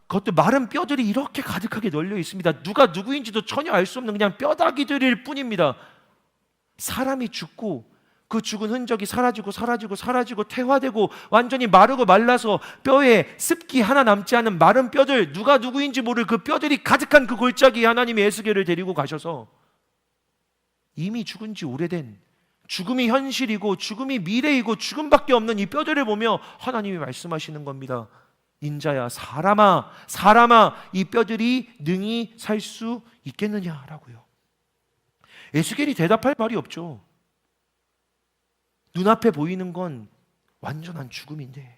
[SPEAKER 1] 그것도 마른 뼈들이 이렇게 가득하게 널려 있습니다. 누가 누구인지도 전혀 알 수 없는 그냥 뼈다귀들일 뿐입니다. 사람이 죽고 그 죽은 흔적이 사라지고 태화되고 완전히 마르고 말라서 뼈에 습기 하나 남지 않은 마른 뼈들, 누가 누구인지 모를 그 뼈들이 가득한 그 골짜기에 하나님이 에스겔을 데리고 가셔서 이미 죽은 지 오래된, 죽음이 현실이고 죽음이 미래이고 죽음밖에 없는 이 뼈들을 보며 하나님이 말씀하시는 겁니다. 인자야, 사람아 이 뼈들이 능히 살 수 있겠느냐라고요. 에스겔이 대답할 말이 없죠. 눈앞에 보이는 건 완전한 죽음인데,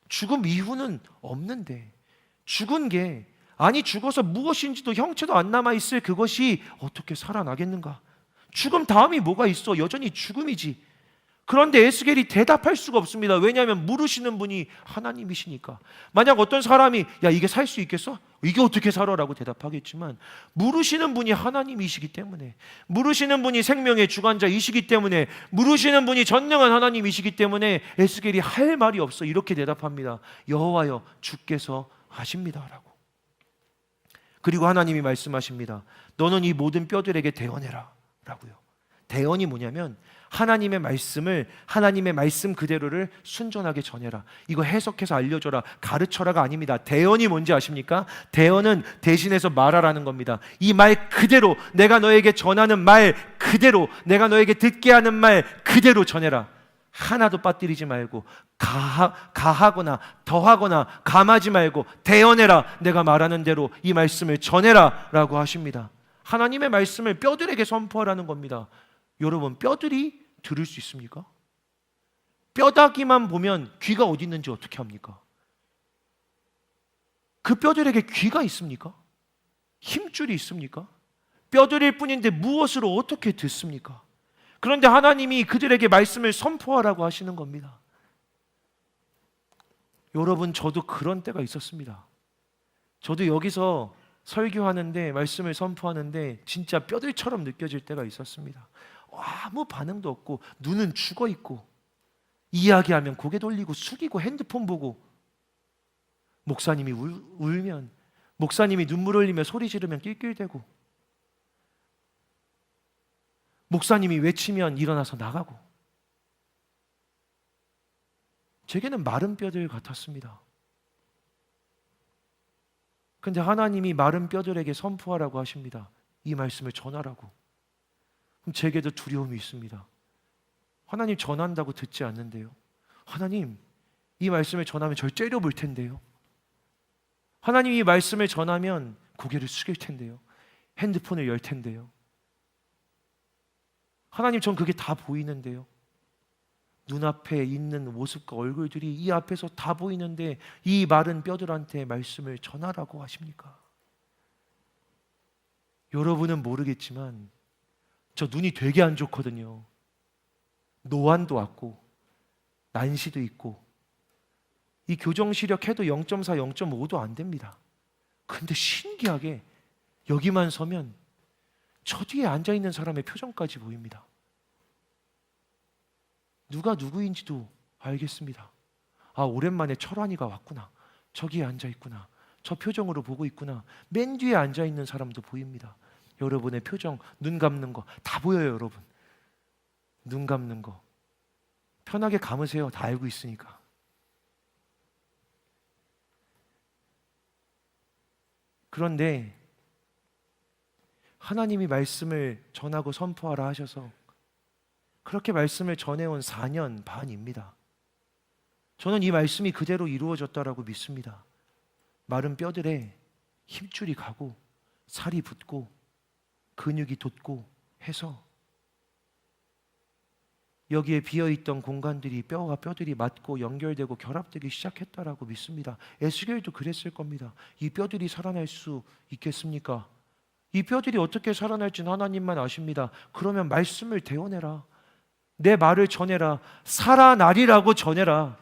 [SPEAKER 1] 죽음 이후는 없는데, 죽은 게, 아니 죽어서 무엇인지도 형체도 안 남아있을 그것이 어떻게 살아나겠는가? 죽음 다음이 뭐가 있어? 여전히 죽음이지. 그런데 에스겔이 대답할 수가 없습니다. 왜냐하면 물으시는 분이 하나님이시니까. 만약 어떤 사람이 야 이게 살 수 있겠어? 이게 어떻게 살아라고 대답하겠지만, 물으시는 분이 하나님이시기 때문에, 물으시는 분이 생명의 주관자이시기 때문에, 물으시는 분이 전능한 하나님이시기 때문에 에스겔이 할 말이 없어. 이렇게 대답합니다. 여호와여 주께서 하십니다라고. 그리고 하나님이 말씀하십니다. 너는 이 모든 뼈들에게 대언해라 라고요. 대언이 뭐냐면 하나님의 말씀을, 하나님의 말씀 그대로를 순전하게 전해라. 이거 해석해서 알려줘라, 가르쳐라가 아닙니다. 대언이 뭔지 아십니까? 대언은 대신해서 말하라는 겁니다. 이 말 그대로, 내가 너에게 전하는 말 그대로, 내가 너에게 듣게 하는 말 그대로 전해라. 하나도 빠뜨리지 말고 가하거나 더하거나 감하지 말고 대언해라. 내가 말하는 대로 이 말씀을 전해라 라고 하십니다. 하나님의 말씀을 뼈들에게 선포하라는 겁니다. 여러분, 뼈들이 들을 수 있습니까? 뼈다귀만 보면 귀가 어디 있는지 어떻게 합니까? 그 뼈들에게 귀가 있습니까? 힘줄이 있습니까? 뼈들일 뿐인데 무엇으로 어떻게 듣습니까? 그런데 하나님이 그들에게 말씀을 선포하라고 하시는 겁니다. 여러분, 저도 그런 때가 있었습니다. 저도 여기서 설교하는데, 말씀을 선포하는데 진짜 뼈들처럼 느껴질 때가 있었습니다. 아무 반응도 없고, 눈은 죽어 있고, 이야기하면 고개 돌리고 숙이고 핸드폰 보고, 목사님이 울면, 목사님이 눈물 흘리며 소리 지르면 낄낄대고, 목사님이 외치면 일어나서 나가고, 제게는 마른 뼈들 같았습니다. 근데 하나님이 마른 뼈들에게 선포하라고 하십니다. 이 말씀을 전하라고. 그럼 제게도 두려움이 있습니다. 하나님 전한다고 듣지 않는데요. 하나님 이 말씀을 전하면 절 째려볼 텐데요. 하나님 이 말씀을 전하면 고개를 숙일 텐데요. 핸드폰을 열 텐데요. 하나님 전 그게 다 보이는데요. 눈앞에 있는 모습과 얼굴들이 이 앞에서 다 보이는데 이 마른 뼈들한테 말씀을 전하라고 하십니까? 여러분은 모르겠지만 저 눈이 되게 안 좋거든요. 노안도 왔고 난시도 있고, 이 교정시력 해도 0.4, 0.5도 안 됩니다. 근데 신기하게 여기만 서면 저 뒤에 앉아있는 사람의 표정까지 보입니다. 누가 누구인지도 알겠습니다. 아, 오랜만에 철환이가 왔구나. 저기에 앉아있구나. 저 표정으로 보고 있구나. 맨 뒤에 앉아있는 사람도 보입니다. 여러분의 표정, 눈 감는 거 다 보여요. 여러분, 눈 감는 거 편하게 감으세요. 다 알고 있으니까. 그런데 하나님이 말씀을 전하고 선포하라 하셔서 그렇게 말씀을 전해온 4년 반입니다. 저는 이 말씀이 그대로 이루어졌다라고 믿습니다. 마른 뼈들에 힘줄이 가고 살이 붙고 근육이 돋고 해서 여기에 비어있던 공간들이 뼈와 뼈들이 맞고 연결되고 결합되기 시작했다라고 믿습니다. 에스겔도 그랬을 겁니다. 이 뼈들이 살아날 수 있겠습니까? 이 뼈들이 어떻게 살아날지는 하나님만 아십니다. 그러면 말씀을 대언해라. 내 말을 전해라. 살아나리라고 전해라.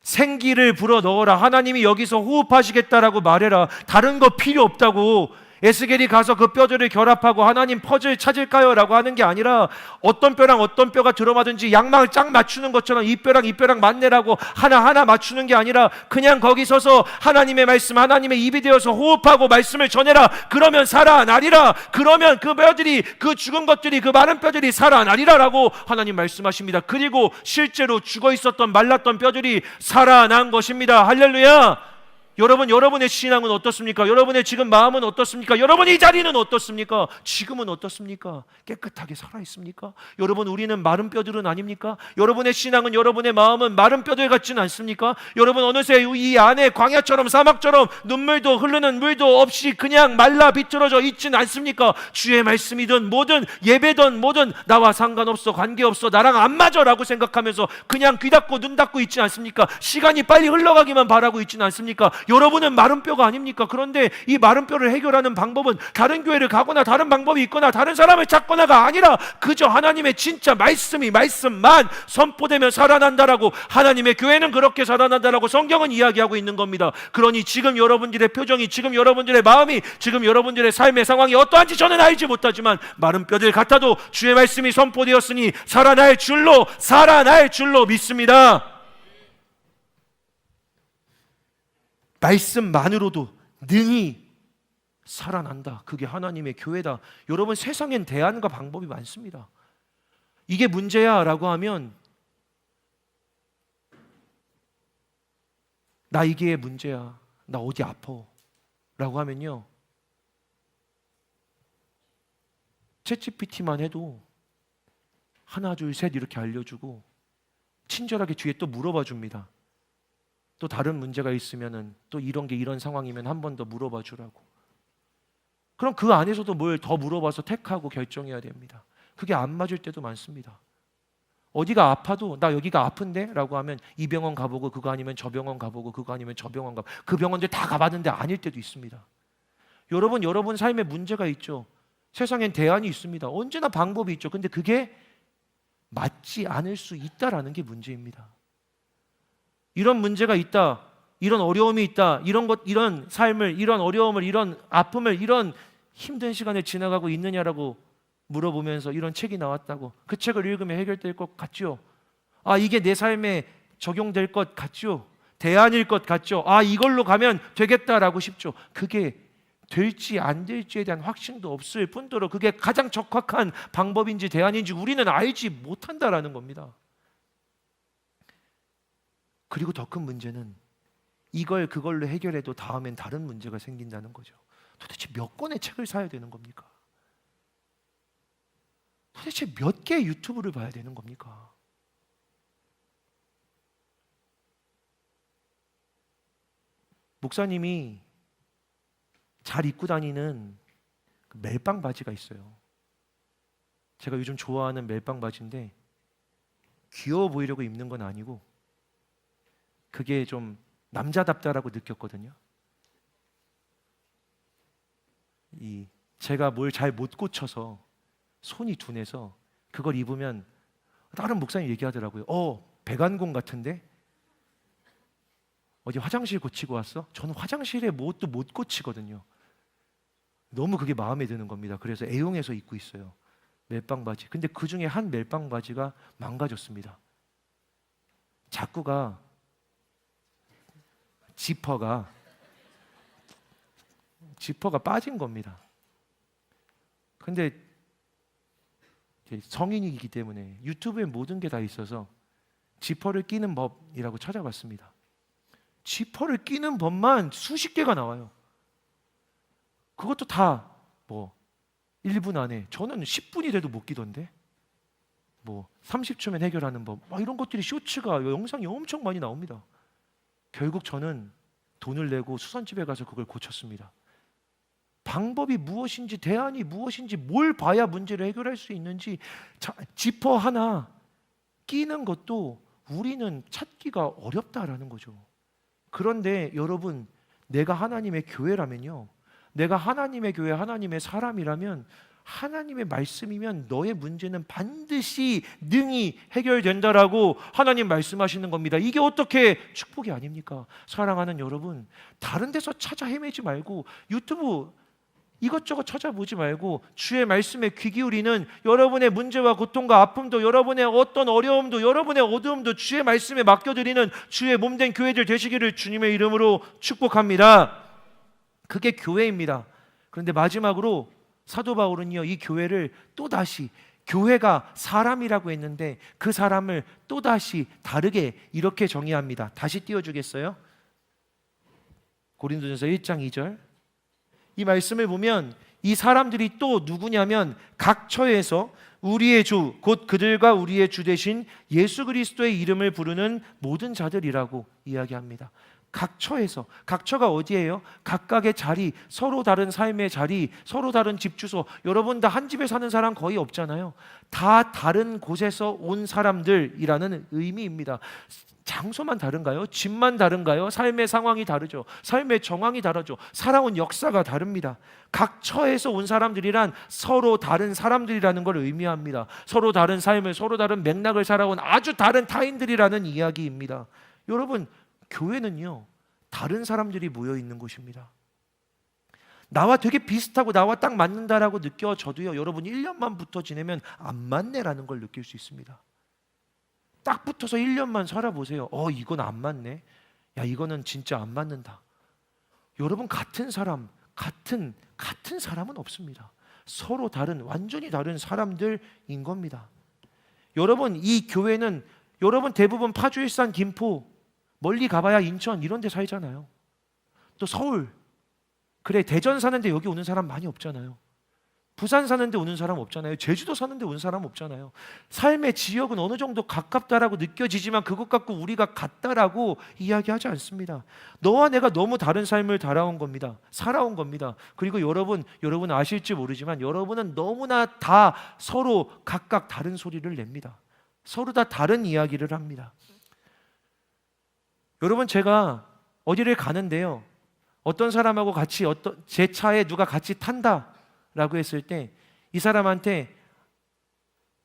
[SPEAKER 1] 생기를 불어넣어라. 하나님이 여기서 호흡하시겠다라고 말해라. 다른 거 필요 없다고. 에스겔이 가서 그 뼈들을 결합하고 하나님 퍼즐 찾을까요? 라고 하는 게 아니라 어떤 뼈랑 어떤 뼈가 들어맞은지 양망을 짝 맞추는 것처럼 이 뼈랑 이 뼈랑 맞네라고 하나하나 맞추는 게 아니라 그냥 거기 서서 하나님의 말씀, 하나님의 입이 되어서 호흡하고 말씀을 전해라. 그러면 살아나리라. 그러면 그 뼈들이, 그 죽은 것들이, 그 마른 뼈들이 살아나리라 라고 하나님 말씀하십니다. 그리고 실제로 죽어 있었던 말랐던 뼈들이 살아난 것입니다. 할렐루야. 여러분, 여러분의 신앙은 어떻습니까? 여러분의 지금 마음은 어떻습니까? 여러분의 이 자리는 어떻습니까? 지금은 어떻습니까? 깨끗하게 살아있습니까? 여러분, 우리는 마른 뼈들은 아닙니까? 여러분의 신앙은, 여러분의 마음은 마른 뼈들 같지는 않습니까? 여러분, 어느새 이 안에 광야처럼 사막처럼 눈물도 흐르는 물도 없이 그냥 말라 비틀어져 있지는 않습니까? 주의 말씀이든 뭐든 예배든 뭐든 나와 상관없어, 관계없어, 나랑 안 맞아 라고 생각하면서 그냥 귀 닫고 눈 닫고 있지 않습니까? 시간이 빨리 흘러가기만 바라고 있지는 않습니까? 여러분은 마른 뼈가 아닙니까? 그런데 이 마른 뼈를 해결하는 방법은 다른 교회를 가거나 다른 방법이 있거나 다른 사람을 찾거나가 아니라 그저 하나님의 진짜 말씀만 선포되면 살아난다라고, 하나님의 교회는 그렇게 살아난다라고 성경은 이야기하고 있는 겁니다. 그러니 지금 여러분들의 표정이, 지금 여러분들의 마음이, 지금 여러분들의 삶의 상황이 어떠한지 저는 알지 못하지만 마른 뼈들 같아도 주의 말씀이 선포되었으니 살아날 줄로 믿습니다. 말씀만으로도 능히 살아난다. 그게 하나님의 교회다. 여러분, 세상엔 대안과 방법이 많습니다. 이게 문제야 라고 하면, 나 이게 문제야, 나 어디 아파 라고 하면요, 챗GPT만 해도 하나 둘 셋 이렇게 알려주고 친절하게 뒤에 또 물어봐 줍니다. 또 다른 문제가 있으면은 또 이런 게 이런 상황이면 한 번 더 물어봐 주라고. 그럼 그 안에서도 뭘 더 물어봐서 택하고 결정해야 됩니다. 그게 안 맞을 때도 많습니다. 어디가 아파도 나 여기가 아픈데? 라고 하면 이 병원 가보고 그거 아니면 저 병원 가보고 그거 아니면 저 병원 가보고 그 병원들 다 가봤는데 아닐 때도 있습니다. 여러분 삶에 문제가 있죠. 세상엔 대안이 있습니다. 언제나 방법이 있죠. 근데 그게 맞지 않을 수 있다라는 게 문제입니다. 이런 문제가 있다, 이런 어려움이 있다, 이런 삶을, 이런 어려움을, 이런 아픔을, 이런 힘든 시간을 지나가고 있느냐라고 물어보면서 이런 책이 나왔다고, 그 책을 읽으면 해결될 것 같죠? 아, 이게 내 삶에 적용될 것 같죠? 대안일 것 같죠? 아, 이걸로 가면 되겠다라고 싶죠? 그게 될지 안 될지에 대한 확신도 없을 뿐더러 그게 가장 적합한 방법인지 대안인지 우리는 알지 못한다라는 겁니다. 그리고 더 큰 문제는 이걸 그걸로 해결해도 다음엔 다른 문제가 생긴다는 거죠. 도대체 몇 권의 책을 사야 되는 겁니까? 도대체 몇 개의 유튜브를 봐야 되는 겁니까? 목사님이 잘 입고 다니는 그 멜빵 바지가 있어요. 제가 요즘 좋아하는 멜빵 바지인데 귀여워 보이려고 입는 건 아니고 그게 좀 남자답다라고 느꼈거든요. 제가 뭘 잘 못 고쳐서 손이 둔해서 그걸 입으면 다른 목사님 얘기하더라고요. 배관공 같은데? 어디 화장실 고치고 왔어? 저는 화장실에 뭣도 못 고치거든요. 너무 그게 마음에 드는 겁니다. 그래서 애용해서 입고 있어요. 멜빵 바지. 근데 그 중에 한 멜빵 바지가 망가졌습니다. 자꾸가 지퍼가 빠진 겁니다. 근데 성인이기 때문에 유튜브에 모든 게 다 있어서 지퍼를 끼는 법이라고 찾아봤습니다. 지퍼를 끼는 법만 수십 개가 나와요. 그것도 다 1분 안에, 저는 10분이 돼도 못 끼던데 30초면 해결하는 법, 이런 것들이 쇼츠가, 영상이 엄청 많이 나옵니다. 결국 저는 돈을 내고 수선집에 가서 그걸 고쳤습니다. 방법이 무엇인지, 대안이 무엇인지, 뭘 봐야 문제를 해결할 수 있는지 지퍼 하나 끼는 것도 우리는 찾기가 어렵다라는 거죠. 그런데 여러분, 내가 하나님의 교회라면요, 내가 하나님의 교회, 하나님의 사람이라면, 하나님의 말씀이면 너의 문제는 반드시 능히 해결된다라고 하나님 말씀하시는 겁니다. 이게 어떻게 축복이 아닙니까? 사랑하는 여러분, 다른 데서 찾아 헤매지 말고, 유튜브 이것저것 찾아보지 말고 주의 말씀에 귀 기울이는 여러분의 문제와 고통과 아픔도, 여러분의 어떤 어려움도, 여러분의 어두움도 주의 말씀에 맡겨드리는 주의 몸된 교회들 되시기를 주님의 이름으로 축복합니다. 그게 교회입니다. 그런데 마지막으로 사도 바울은요, 이 교회를 또다시, 교회가 사람이라고 했는데 그 사람을 또다시 다르게 이렇게 정의합니다. 다시 띄워주겠어요? 고린도전서 1장 2절. 이 말씀을 보면 이 사람들이 또 누구냐면 각 처에서 우리의 주, 곧 그들과 우리의 주 되신 예수 그리스도의 이름을 부르는 모든 자들이라고 이야기합니다. 각 처에서, 각 처가 어디예요? 각각의 자리, 서로 다른 삶의 자리, 서로 다른 집 주소. 여러분 다 한 집에 사는 사람 거의 없잖아요. 다 다른 곳에서 온 사람들이라는 의미입니다. 장소만 다른가요? 집만 다른가요? 삶의 상황이 다르죠. 삶의 정황이 다르죠. 살아온 역사가 다릅니다. 각 처에서 온 사람들이란 서로 다른 사람들이라는 걸 의미합니다. 서로 다른 삶을, 서로 다른 맥락을 살아온 아주 다른 타인들이라는 이야기입니다. 여러분, 교회는요, 다른 사람들이 모여 있는 곳입니다. 나와 되게 비슷하고 나와 딱 맞는다라고 느껴져도요, 여러분 1년만 붙어 지내면 안 맞네라는 걸 느낄 수 있습니다. 딱 붙어서 1년만 살아보세요. 이건 안 맞네. 야, 이거는 진짜 안 맞는다. 여러분, 같은 사람, 같은 사람은 없습니다. 서로 다른, 완전히 다른 사람들인 겁니다. 여러분, 이 교회는 여러분 대부분 파주, 일산, 김포, 멀리 가봐야 인천 이런 데 살잖아요. 또 서울, 그래 대전 사는데 여기 오는 사람 많이 없잖아요. 부산 사는데 오는 사람 없잖아요. 제주도 사는데 오는 사람 없잖아요. 삶의 지역은 어느 정도 가깝다라고 느껴지지만 그것 갖고 우리가 같다라고 이야기하지 않습니다. 너와 내가 너무 다른 삶을 살아온 겁니다. 그리고 여러분 아실지 모르지만 여러분은 너무나 다 서로 각각 다른 소리를 냅니다. 서로 다 다른 이야기를 합니다. 여러분, 제가 어디를 가는데요, 어떤 사람하고 같이 제 차에 누가 같이 탄다라고 했을 때 이 사람한테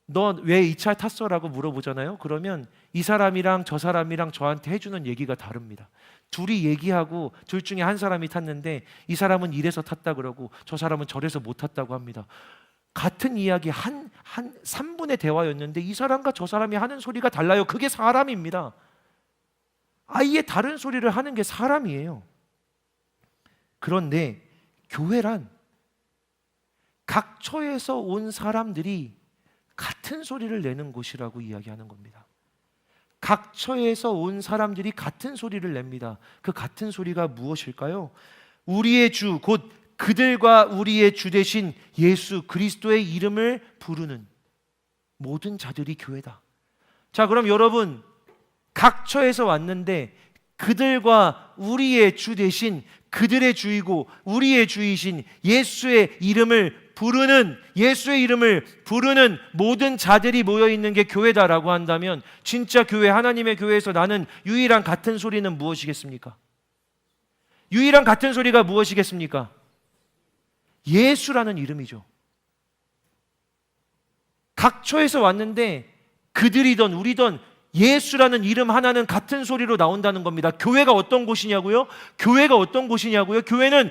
[SPEAKER 1] 너 왜 이 차 탔어? 라고 물어보잖아요. 그러면 이 사람이랑 저 사람이랑 저한테 해주는 얘기가 다릅니다. 둘이 얘기하고 둘 중에 한 사람이 탔는데 이 사람은 이래서 탔다 그러고 저 사람은 저래서 못 탔다고 합니다. 같은 이야기 한 3분의 대화였는데 이 사람과 저 사람이 하는 소리가 달라요. 그게 사람입니다. 아예 다른 소리를 하는 게 사람이에요. 그런데 교회란 각 처에서 온 사람들이 같은 소리를 내는 곳이라고 이야기하는 겁니다. 각 처에서 온 사람들이 같은 소리를 냅니다. 그 같은 소리가 무엇일까요? 우리의 주, 곧 그들과 우리의 주 되신 예수 그리스도의 이름을 부르는 모든 자들이 교회다. 자, 그럼 여러분, 각 처에서 왔는데 그들과 우리의 주 되신, 그들의 주이고 우리의 주이신 예수의 이름을 부르는 모든 자들이 모여있는 게 교회다라고 한다면 진짜 교회, 하나님의 교회에서 나는 유일한 같은 소리는 무엇이겠습니까? 유일한 같은 소리가 무엇이겠습니까? 예수라는 이름이죠. 각 처에서 왔는데 그들이든 우리든 예수라는 이름 하나는 같은 소리로 나온다는 겁니다. 교회가 어떤 곳이냐고요? 교회는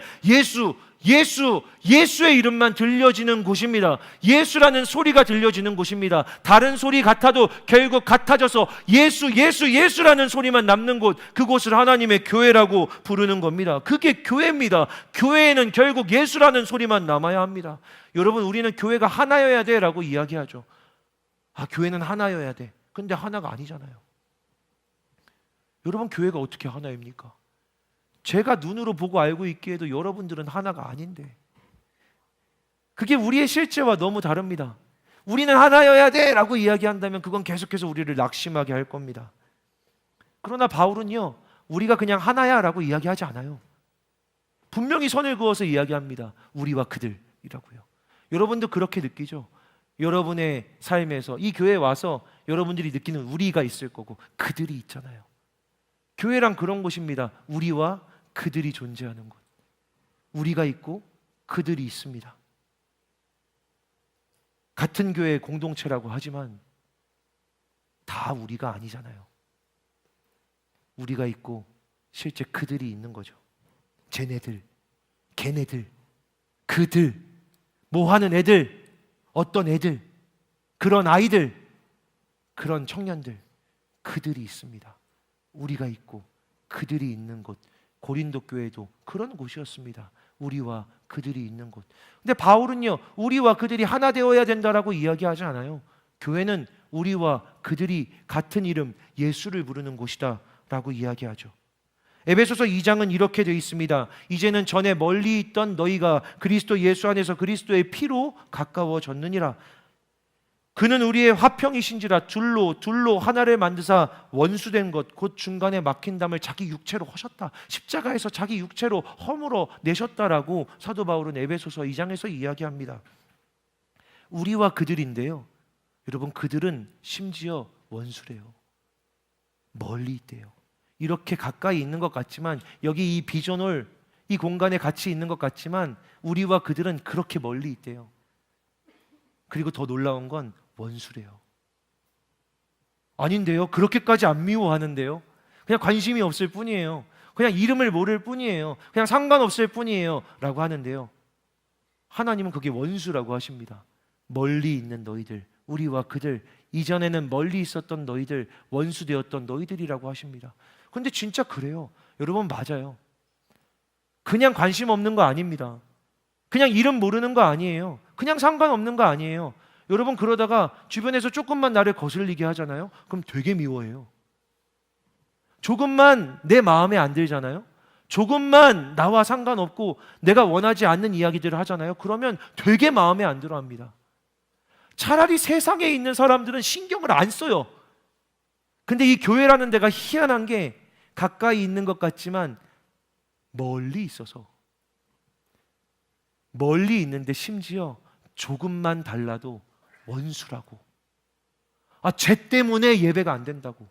[SPEAKER 1] 예수의 이름만 들려지는 곳입니다. 예수라는 소리가 들려지는 곳입니다. 다른 소리 같아도 결국 같아져서 예수라는 소리만 남는 곳, 그곳을 하나님의 교회라고 부르는 겁니다. 그게 교회입니다. 교회에는 결국 예수라는 소리만 남아야 합니다. 여러분, 우리는 교회가 하나여야 돼 라고 이야기하죠. 교회는 하나여야 돼. 근데 하나가 아니잖아요. 여러분, 교회가 어떻게 하나입니까? 제가 눈으로 보고 알고 있기에도 여러분들은 하나가 아닌데, 그게 우리의 실제와 너무 다릅니다. 우리는 하나여야 돼 라고 이야기한다면 그건 계속해서 우리를 낙심하게 할 겁니다. 그러나 바울은요, 우리가 그냥 하나야 라고 이야기하지 않아요. 분명히 선을 그어서 이야기합니다. 우리와 그들이라고요. 여러분도 그렇게 느끼죠? 여러분의 삶에서 이 교회에 와서 여러분들이 느끼는 우리가 있을 거고 그들이 있잖아요. 교회란 그런 곳입니다. 우리와 그들이 존재하는 곳. 우리가 있고 그들이 있습니다. 같은 교회 공동체라고 하지만 다 우리가 아니잖아요. 우리가 있고 실제 그들이 있는 거죠. 쟤네들, 걔네들, 그들, 뭐 하는 애들, 어떤 애들, 그런 아이들, 그런 청년들, 그들이 있습니다. 우리가 있고 그들이 있는 곳. 고린도 교회도 그런 곳이었습니다. 우리와 그들이 있는 곳. 근데 바울은요, 우리와 그들이 하나 되어야 된다라고 이야기하지 않아요. 교회는 우리와 그들이 같은 이름 예수를 부르는 곳이다 라고 이야기하죠. 에베소서 2장은 이렇게 되어 있습니다. 이제는 전에 멀리 있던 너희가 그리스도 예수 안에서 그리스도의 피로 가까워졌느니라. 그는 우리의 화평이신지라 둘로 하나를 만드사 원수된 것 곧 중간에 막힌 담을 자기 육체로 허셨다. 십자가에서 자기 육체로 허물어 내셨다라고 사도 바울은 에베소서 2장에서 이야기합니다. 우리와 그들인데요, 여러분, 그들은 심지어 원수래요. 멀리 있대요. 이렇게 가까이 있는 것 같지만, 여기 이 비전홀, 이 공간에 같이 있는 것 같지만 우리와 그들은 그렇게 멀리 있대요. 그리고 더 놀라운 건 원수래요. 아닌데요? 그렇게까지 안 미워하는데요? 그냥 관심이 없을 뿐이에요. 그냥 이름을 모를 뿐이에요. 그냥 상관없을 뿐이에요 라고 하는데요, 하나님은 그게 원수라고 하십니다. 멀리 있는 너희들, 우리와 그들, 이전에는 멀리 있었던 너희들, 원수 되었던 너희들이라고 하십니다. 근데 진짜 그래요. 여러분, 맞아요. 그냥 관심 없는 거 아닙니다. 그냥 이름 모르는 거 아니에요. 그냥 상관없는 거 아니에요. 여러분, 그러다가 주변에서 조금만 나를 거슬리게 하잖아요. 그럼 되게 미워해요. 조금만 내 마음에 안 들잖아요. 조금만 나와 상관없고 내가 원하지 않는 이야기들을 하잖아요. 그러면 되게 마음에 안 들어 합니다. 차라리 세상에 있는 사람들은 신경을 안 써요. 근데 이 교회라는 데가 희한한 게 가까이 있는 것 같지만 멀리 있어서, 멀리 있는데 심지어 조금만 달라도 원수라고. 쟤 때문에 예배가 안 된다고,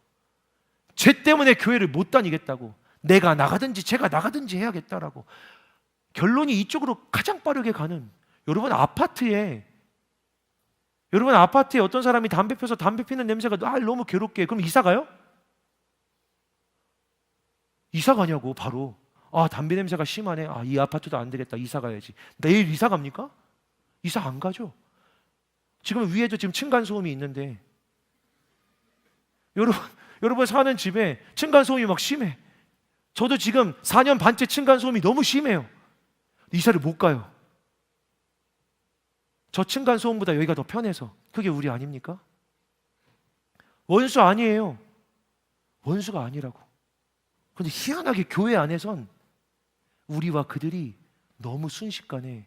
[SPEAKER 1] 쟤 때문에 교회를 못 다니겠다고, 내가 나가든지 쟤가 나가든지 해야겠다라고. 결론이 이쪽으로 가장 빠르게 가는, 여러분 아파트에 어떤 사람이 담배 펴서 담배 피는 냄새가 너무 괴롭게 해. 그럼 이사 가요? 이사 가냐고. 바로 담배 냄새가 심하네. 이 아파트도 안 되겠다. 이사 가야지. 내일 이사 갑니까? 이사 안 가죠. 지금 위에도 지금 층간소음이 있는데, 여러분 사는 집에 층간소음이 막 심해. 저도 지금 4년 반째 층간소음이 너무 심해요. 이사를 못 가요. 저 층간소음보다 여기가 더 편해서. 그게 우리 아닙니까? 원수 아니에요. 원수가 아니라고. 그런데 희한하게 교회 안에선 우리와 그들이 너무 순식간에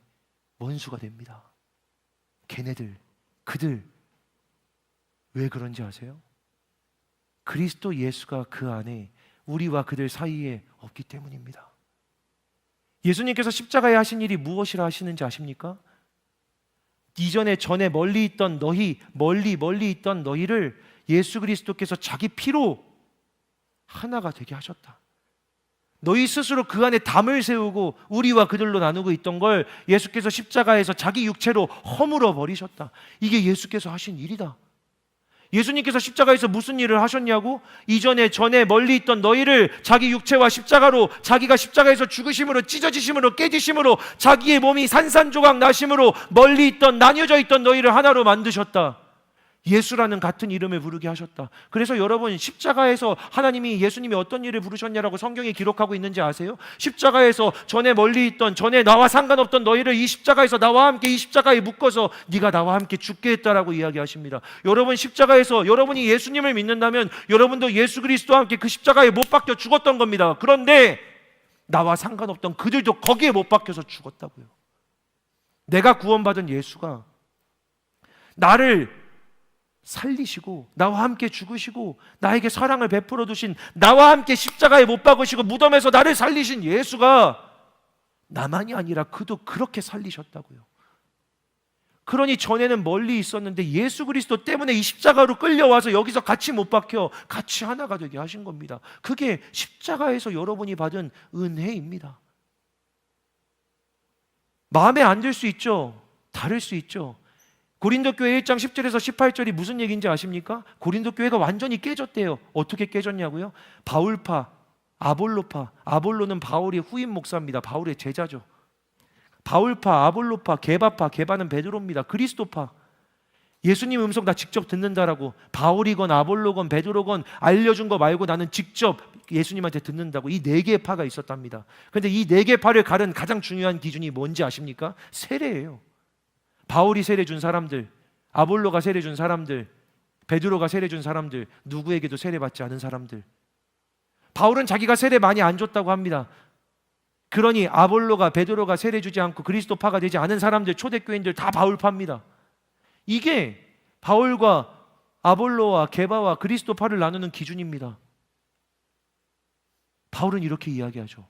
[SPEAKER 1] 원수가 됩니다. 걔네들, 그들. 왜 그런지 아세요? 그리스도 예수가 그 안에, 우리와 그들 사이에 없기 때문입니다. 예수님께서 십자가에 하신 일이 무엇이라 하시는지 아십니까? 이전에 전에 멀리 있던 너희, 멀리 있던 너희를 예수 그리스도께서 자기 피로 하나가 되게 하셨다. 너희 스스로 그 안에 담을 세우고 우리와 그들로 나누고 있던 걸 예수께서 십자가에서 자기 육체로 허물어 버리셨다. 이게 예수께서 하신 일이다. 예수님께서 십자가에서 무슨 일을 하셨냐고? 이전에 전에 멀리 있던 너희를 자기 육체와 십자가로, 자기가 십자가에서 죽으심으로, 찢어지심으로, 깨지심으로, 자기의 몸이 산산조각 나심으로 멀리 있던, 나뉘어져 있던 너희를 하나로 만드셨다. 예수라는 같은 이름을 부르게 하셨다. 그래서 여러분, 십자가에서 하나님이, 예수님이 어떤 일을 부르셨냐라고 성경에 기록하고 있는지 아세요? 십자가에서 전에 멀리 있던, 전에 나와 상관없던 너희를 이 십자가에서 나와 함께 이 십자가에 묶어서 네가 나와 함께 죽게 했다라고 이야기하십니다. 여러분, 십자가에서 여러분이 예수님을 믿는다면 여러분도 예수 그리스도와 함께 그 십자가에 못 박혀 죽었던 겁니다. 그런데 나와 상관없던 그들도 거기에 못 박혀서 죽었다고요. 내가 구원받은 예수가 나를 살리시고 나와 함께 죽으시고 나에게 사랑을 베풀어 두신, 나와 함께 십자가에 못 박으시고 무덤에서 나를 살리신 예수가 나만이 아니라 그도 그렇게 살리셨다고요. 그러니 전에는 멀리 있었는데 예수 그리스도 때문에 이 십자가로 끌려와서 여기서 같이 못 박혀 같이 하나가 되게 하신 겁니다. 그게 십자가에서 여러분이 받은 은혜입니다. 마음에 안 들 수 있죠. 다를 수 있죠. 고린도 교회 1장 10절에서 18절이 무슨 얘기인지 아십니까? 고린도 교회가 완전히 깨졌대요. 어떻게 깨졌냐고요? 바울파, 아볼로파. 아볼로는 바울의 후임 목사입니다. 바울의 제자죠. 바울파, 아볼로파, 게바파. 게바는 베드로입니다. 그리스도파. 예수님 음성 나 직접 듣는다라고. 바울이건 아볼로건 베드로건 알려준 거 말고 나는 직접 예수님한테 듣는다고. 이 네 개의 파가 있었답니다. 그런데 이 네 개의 파를 가른 가장 중요한 기준이 뭔지 아십니까? 세례예요. 바울이 세례 준 사람들, 아볼로가 세례 준 사람들, 베드로가 세례 준 사람들, 누구에게도 세례 받지 않은 사람들. 바울은 자기가 세례 많이 안 줬다고 합니다. 그러니 아볼로가, 베드로가 세례 주지 않고 그리스도파가 되지 않은 사람들, 초대교인들 다 바울파입니다. 이게 바울과 아볼로와 게바와 그리스도파를 나누는 기준입니다. 바울은 이렇게 이야기하죠.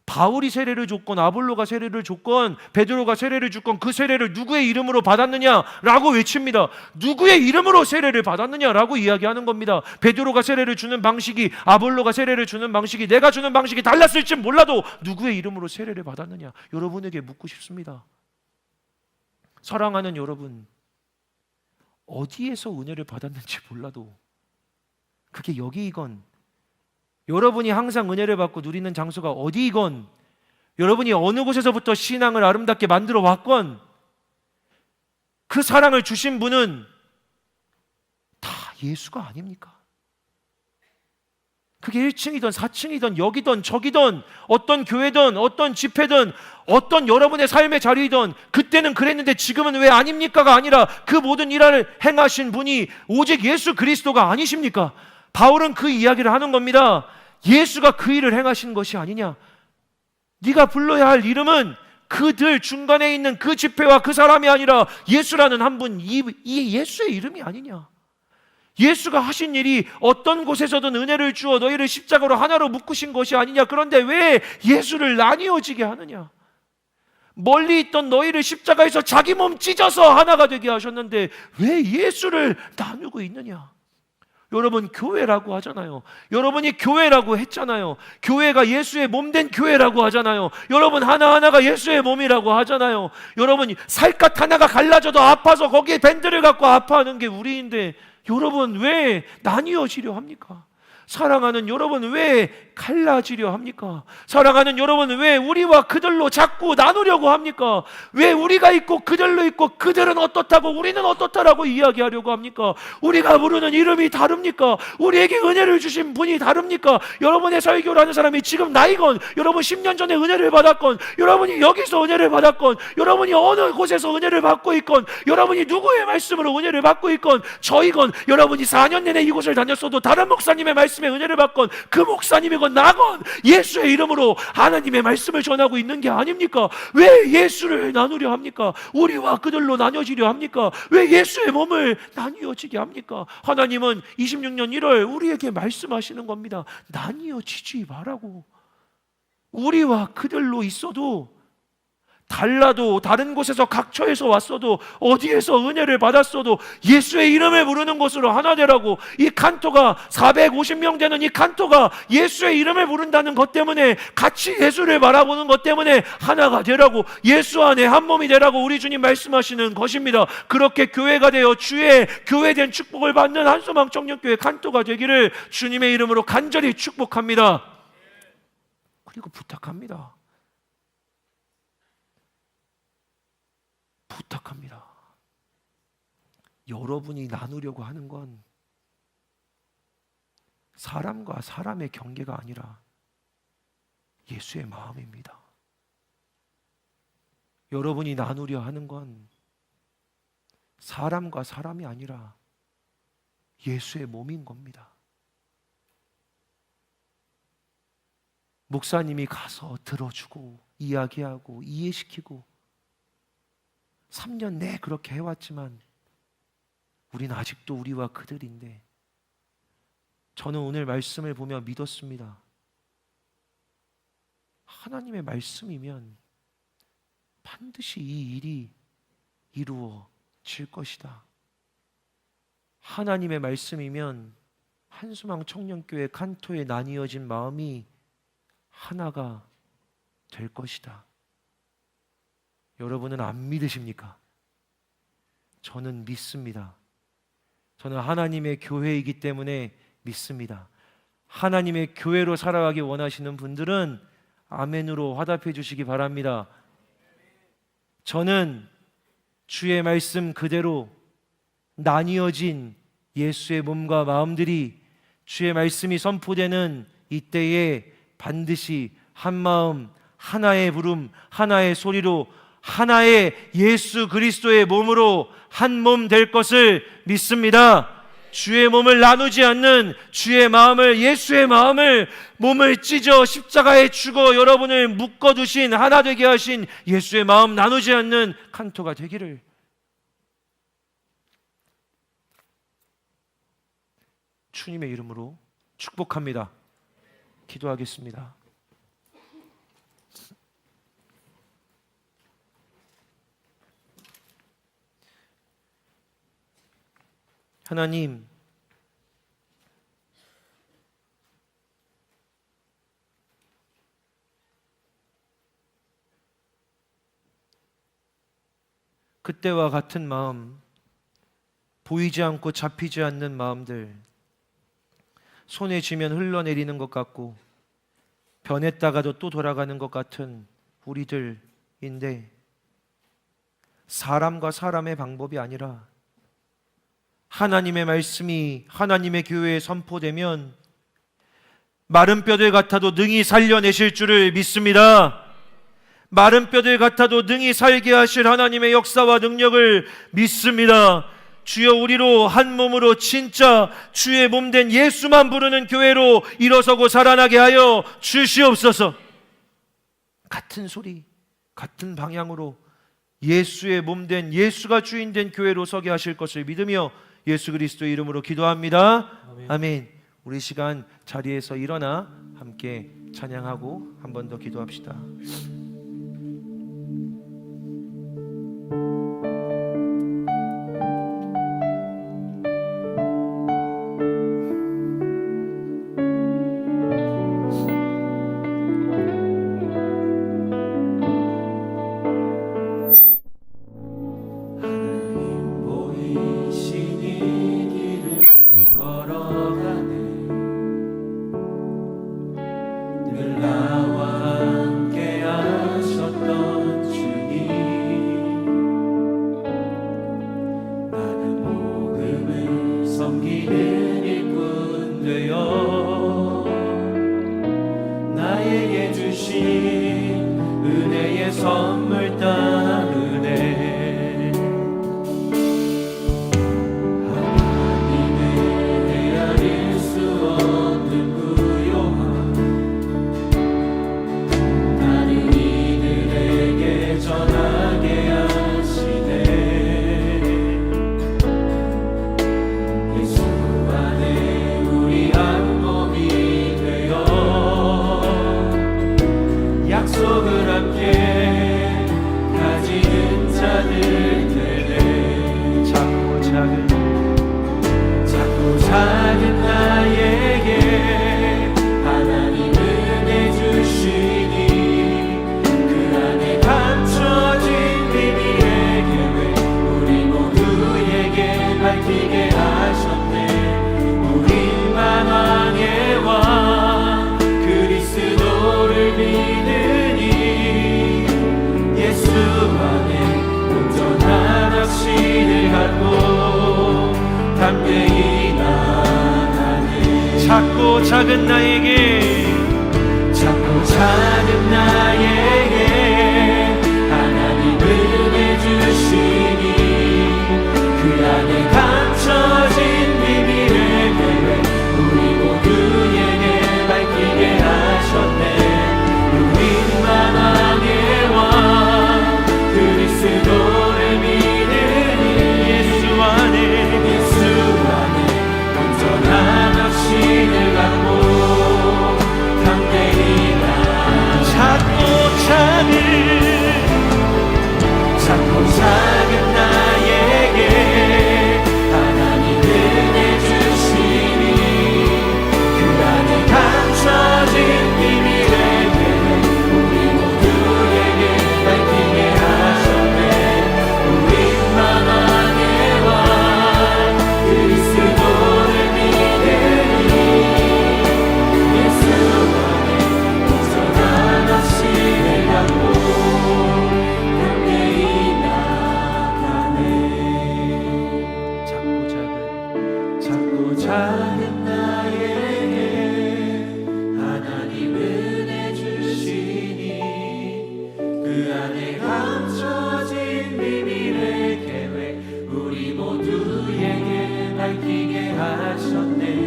[SPEAKER 1] 바울이 세례를 줬건 아볼로가 세례를 줬건 베드로가 세례를 줬건 그 세례를 누구의 이름으로 받았느냐라고 외칩니다. 누구의 이름으로 세례를 받았느냐라고 이야기하는 겁니다. 베드로가 세례를 주는 방식이, 아볼로가 세례를 주는 방식이, 내가 주는 방식이 달랐을지 몰라도 누구의 이름으로 세례를 받았느냐, 여러분에게 묻고 싶습니다. 사랑하는 여러분, 어디에서 은혜를 받았는지 몰라도 그게 여기이건, 여러분이 항상 은혜를 받고 누리는 장소가 어디이건, 여러분이 어느 곳에서부터 신앙을 아름답게 만들어 왔건, 그 사랑을 주신 분은 다 예수가 아닙니까? 그게 1층이든 4층이든 여기든 저기든 어떤 교회든 어떤 집회든 어떤 여러분의 삶의 자리이든, 그때는 그랬는데 지금은 왜 아닙니까가 아니라 그 모든 일을 행하신 분이 오직 예수 그리스도가 아니십니까? 바울은 그 이야기를 하는 겁니다. 예수가 그 일을 행하신 것이 아니냐? 네가 불러야 할 이름은 그들 중간에 있는 그 집회와 그 사람이 아니라 예수라는 한 분, 이 예수의 이름이 아니냐? 예수가 하신 일이 어떤 곳에서든 은혜를 주어 너희를 십자가로 하나로 묶으신 것이 아니냐? 그런데 왜 예수를 나뉘어지게 하느냐? 멀리 있던 너희를 십자가에서 자기 몸 찢어서 하나가 되게 하셨는데 왜 예수를 나누고 있느냐? 여러분, 교회라고 하잖아요. 여러분이 교회라고 했잖아요. 교회가 예수의 몸된 교회라고 하잖아요. 여러분, 하나하나가 예수의 몸이라고 하잖아요. 여러분, 살갗 하나가 갈라져도 아파서 거기에 밴드를 갖고 아파하는 게 우리인데 여러분 왜 나뉘어지려 합니까? 사랑하는 여러분 왜 갈라지려 합니까? 사랑하는 여러분 왜 우리와 그들로 자꾸 나누려고 합니까? 왜 우리가 있고 그들로 있고 그들은 어떻다고 우리는 어떻다라고 이야기하려고 합니까? 우리가 부르는 이름이 다릅니까? 우리에게 은혜를 주신 분이 다릅니까? 여러분의 설교를 하는 사람이 지금 나이건, 여러분 10년 전에 은혜를 받았건, 여러분이 여기서 은혜를 받았건, 여러분이 어느 곳에서 은혜를 받고 있건, 여러분이 누구의 말씀으로 은혜를 받고 있건, 저이건, 여러분이 4년 내내 이곳을 다녔어도 다른 목사님의 말씀에 은혜를 받건, 그 목사님이건 나건 예수의 이름으로 하나님의 말씀을 전하고 있는 게 아닙니까? 왜 예수를 나누려 합니까? 우리와 그들로 나뉘어지려 합니까? 왜 예수의 몸을 나뉘어지게 합니까? 하나님은 26년 1월 우리에게 말씀하시는 겁니다. 나뉘어지지 말라고. 우리와 그들로 있어도, 달라도, 다른 곳에서 각처에서 왔어도, 어디에서 은혜를 받았어도 예수의 이름을 부르는 것으로 하나 되라고. 이 칸토가 450명 되는 이 칸토가 예수의 이름을 부른다는 것 때문에, 같이 예수를 바라보는 것 때문에 하나가 되라고, 예수 안에 한 몸이 되라고 우리 주님 말씀하시는 것입니다. 그렇게 교회가 되어 주의 교회된 축복을 받는 한소망 청년교회 칸토가 되기를 주님의 이름으로 간절히 축복합니다. 그리고 부탁합니다. 부탁합니다. 여러분이 나누려고 하는 건 사람과 사람의 경계가 아니라 예수의 마음입니다. 여러분이 나누려 하는 건 사람과 사람이 아니라 예수의 몸인 겁니다. 목사님이 가서 들어주고 이야기하고 이해시키고 3년 내 그렇게 해왔지만 우린 아직도 우리와 그들인데, 저는 오늘 말씀을 보며 믿었습니다. 하나님의 말씀이면 반드시 이 일이 이루어질 것이다. 하나님의 말씀이면 한수망 청년교회 칸토에 나뉘어진 마음이 하나가 될 것이다. 여러분은 안 믿으십니까? 저는 믿습니다. 저는 하나님의 교회이기 때문에 믿습니다. 하나님의 교회로 살아가기 원하시는 분들은 아멘으로 화답해 주시기 바랍니다. 저는 주의 말씀 그대로 나뉘어진 예수의 몸과 마음들이 주의 말씀이 선포되는 이때에 반드시 한 마음, 하나의 부름, 하나의 소리로 하나의 예수 그리스도의 몸으로 한 몸 될 것을 믿습니다. 주의 몸을 나누지 않는 주의 마음을, 예수의 마음을, 몸을 찢어 십자가에 죽어 여러분을 묶어두신, 하나 되게 하신 예수의 마음 나누지 않는 칸토가 되기를 주님의 이름으로 축복합니다. 기도하겠습니다. 하나님, 그때와 같은 마음, 보이지 않고 잡히지 않는 마음들, 손에 쥐면 흘러내리는 것 같고 변했다가도 또 돌아가는 것 같은 우리들인데, 사람과 사람의 방법이 아니라 하나님의 말씀이 하나님의 교회에 선포되면 마른 뼈들 같아도 능히 살려내실 줄을 믿습니다. 마른 뼈들 같아도 능히 살게 하실 하나님의 역사와 능력을 믿습니다. 주여, 우리로 한 몸으로 진짜 주의 몸된 예수만 부르는 교회로 일어서고 살아나게 하여 주시옵소서. 같은 소리, 같은 방향으로 예수의 몸된, 예수가 주인된 교회로 서게 하실 것을 믿으며 예수 그리스도의 이름으로 기도합니다. 아멘. 우리 시간 자리에서 일어나 함께 찬양하고 한 번 더 기도합시다. 작고 작은 나에게, 작고 작은 나에게 하나님 은혜 주시니 그 안에 감춰진 비밀의 계획 우리 모두에게 밝히게 하셨네. 우린 만왕의 왕 그리스도를 믿으니 예수 안에 온전한 확신을 갖고 담대히 나
[SPEAKER 2] 그 안에 감춰진 비밀의 계획 우리 모두에게 밝히게 하셨네.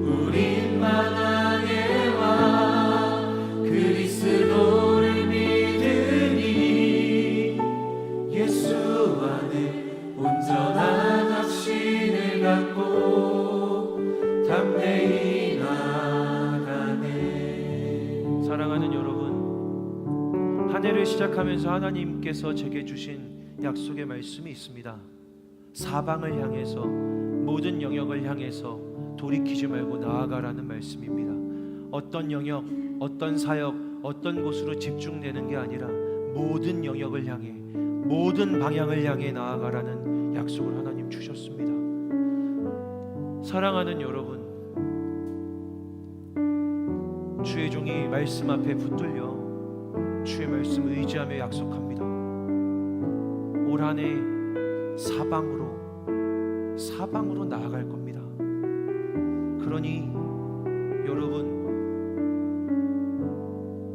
[SPEAKER 2] 우린 만왕의 왕 그리스도를 믿으니 예수 안에 온전한 확신을 갖고 담대히 나아가네.
[SPEAKER 1] 사랑하는 여러분, 한 해를 시작하면서 하나님께서 제게 주신 약속의 말씀이 있습니다. 사방을 향해서, 모든 영역을 향해서 돌이키지 말고 나아가라는 말씀입니다. 어떤 영역, 어떤 사역, 어떤 곳으로 집중되는 게 아니라 모든 영역을 향해, 모든 방향을 향해 나아가라는 약속을 하나님 주셨습니다. 사랑하는 여러분, 주의 종이 말씀 앞에 붙들려 주의 말씀 의지하며 약속합니다. 올 한 해 사방으로 나아갈 겁니다. 그러니 여러분,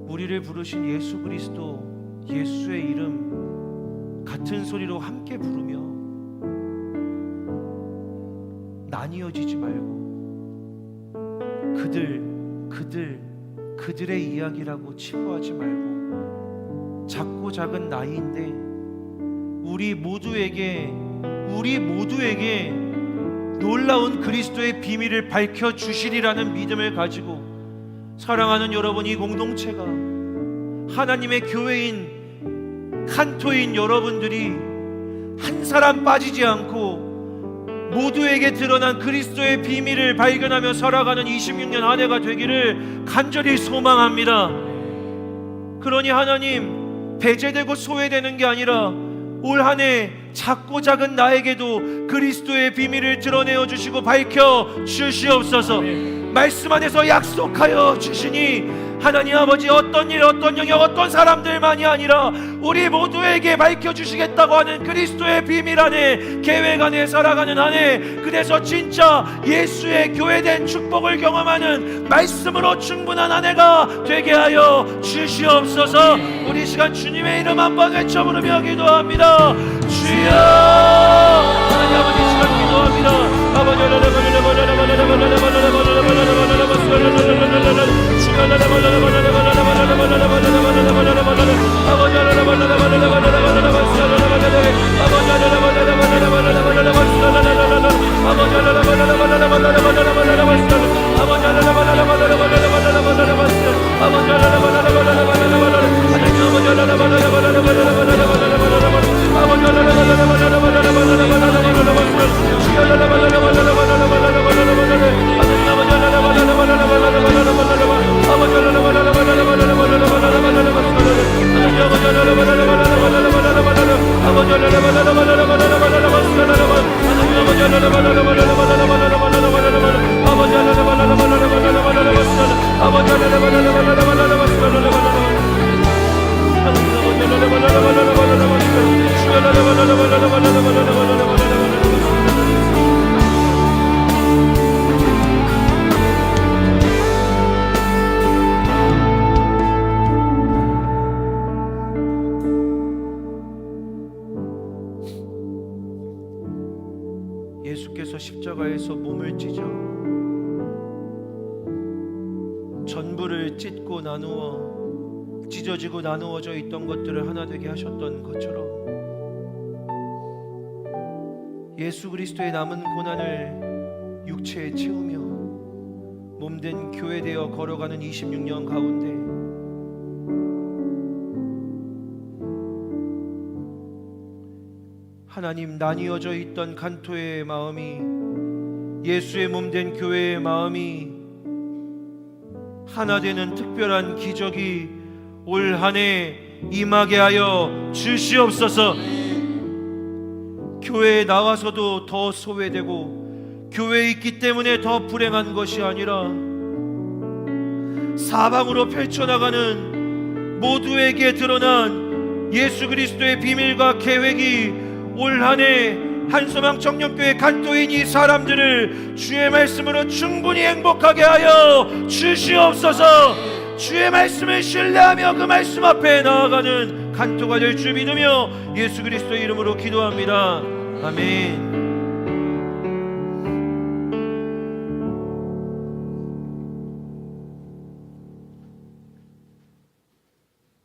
[SPEAKER 1] 우리를 부르신 예수 그리스도, 예수의 이름 같은 소리로 함께 부르며 나뉘어지지 말고 그들의 이야기라고 치부하지 말고, 작고 작은 나이인데 우리 모두에게 놀라운 그리스도의 비밀을 밝혀주시리라는 믿음을 가지고, 사랑하는 여러분, 이 공동체가 하나님의 교회인 칸토인 여러분들이 한 사람 빠지지 않고 모두에게 드러난 그리스도의 비밀을 발견하며 살아가는 26년 한 해가 되기를 간절히 소망합니다. 그러니 하나님, 배제되고 소외되는 게 아니라 올 한 해 작고 작은 나에게도 그리스도의 비밀을 드러내어 주시고 밝혀 주시옵소서. 말씀 안에서 약속하여 주시니 하나님 아버지, 어떤 일, 어떤 영역, 어떤 사람들만이 아니라 우리 모두에게 밝혀주시겠다고 하는 그리스도의 비밀 안에, 계획 안에 살아가는 한 해, 그래서 진짜 예수의 교회된 축복을 경험하는 말씀으로 충분한 한 해가 되게 하여 주시옵소서. 우리 시간 주님의 이름 한번 외쳐 부르며 기도합니다. 주여, 하나님 아버지, 시간 기도합니다. 아버지, 예수께서 십자가에서 몸을 찢어 전부를 찢고 나누어 찢어지고 나누어져 있던 것들을 하나 되게 하셨던 것처럼, 예수 그리스도의 남은 고난을 육체에 채우며 몸된 교회되어 걸어가는 26년 가운데 하나님, 나뉘어져 있던 칸토의 마음이, 예수의 몸된 교회의 마음이 하나 되는 특별한 기적이 올 한 해 임하게 하여 주시옵소서. 교회에 나와서도 더 소외되고 교회에 있기 때문에 더 불행한 것이 아니라 사방으로 펼쳐나가는 모두에게 드러난 예수 그리스도의 비밀과 계획이 올 한 해 한소망 청년교회 칸토인 이 사람들을 주의 말씀으로 충분히 행복하게 하여 주시옵소서. 주의 말씀을 신뢰하며 그 말씀 앞에 나아가는 간토가 될 줄 믿으며 예수 그리스도의 이름으로 기도합니다. 아멘.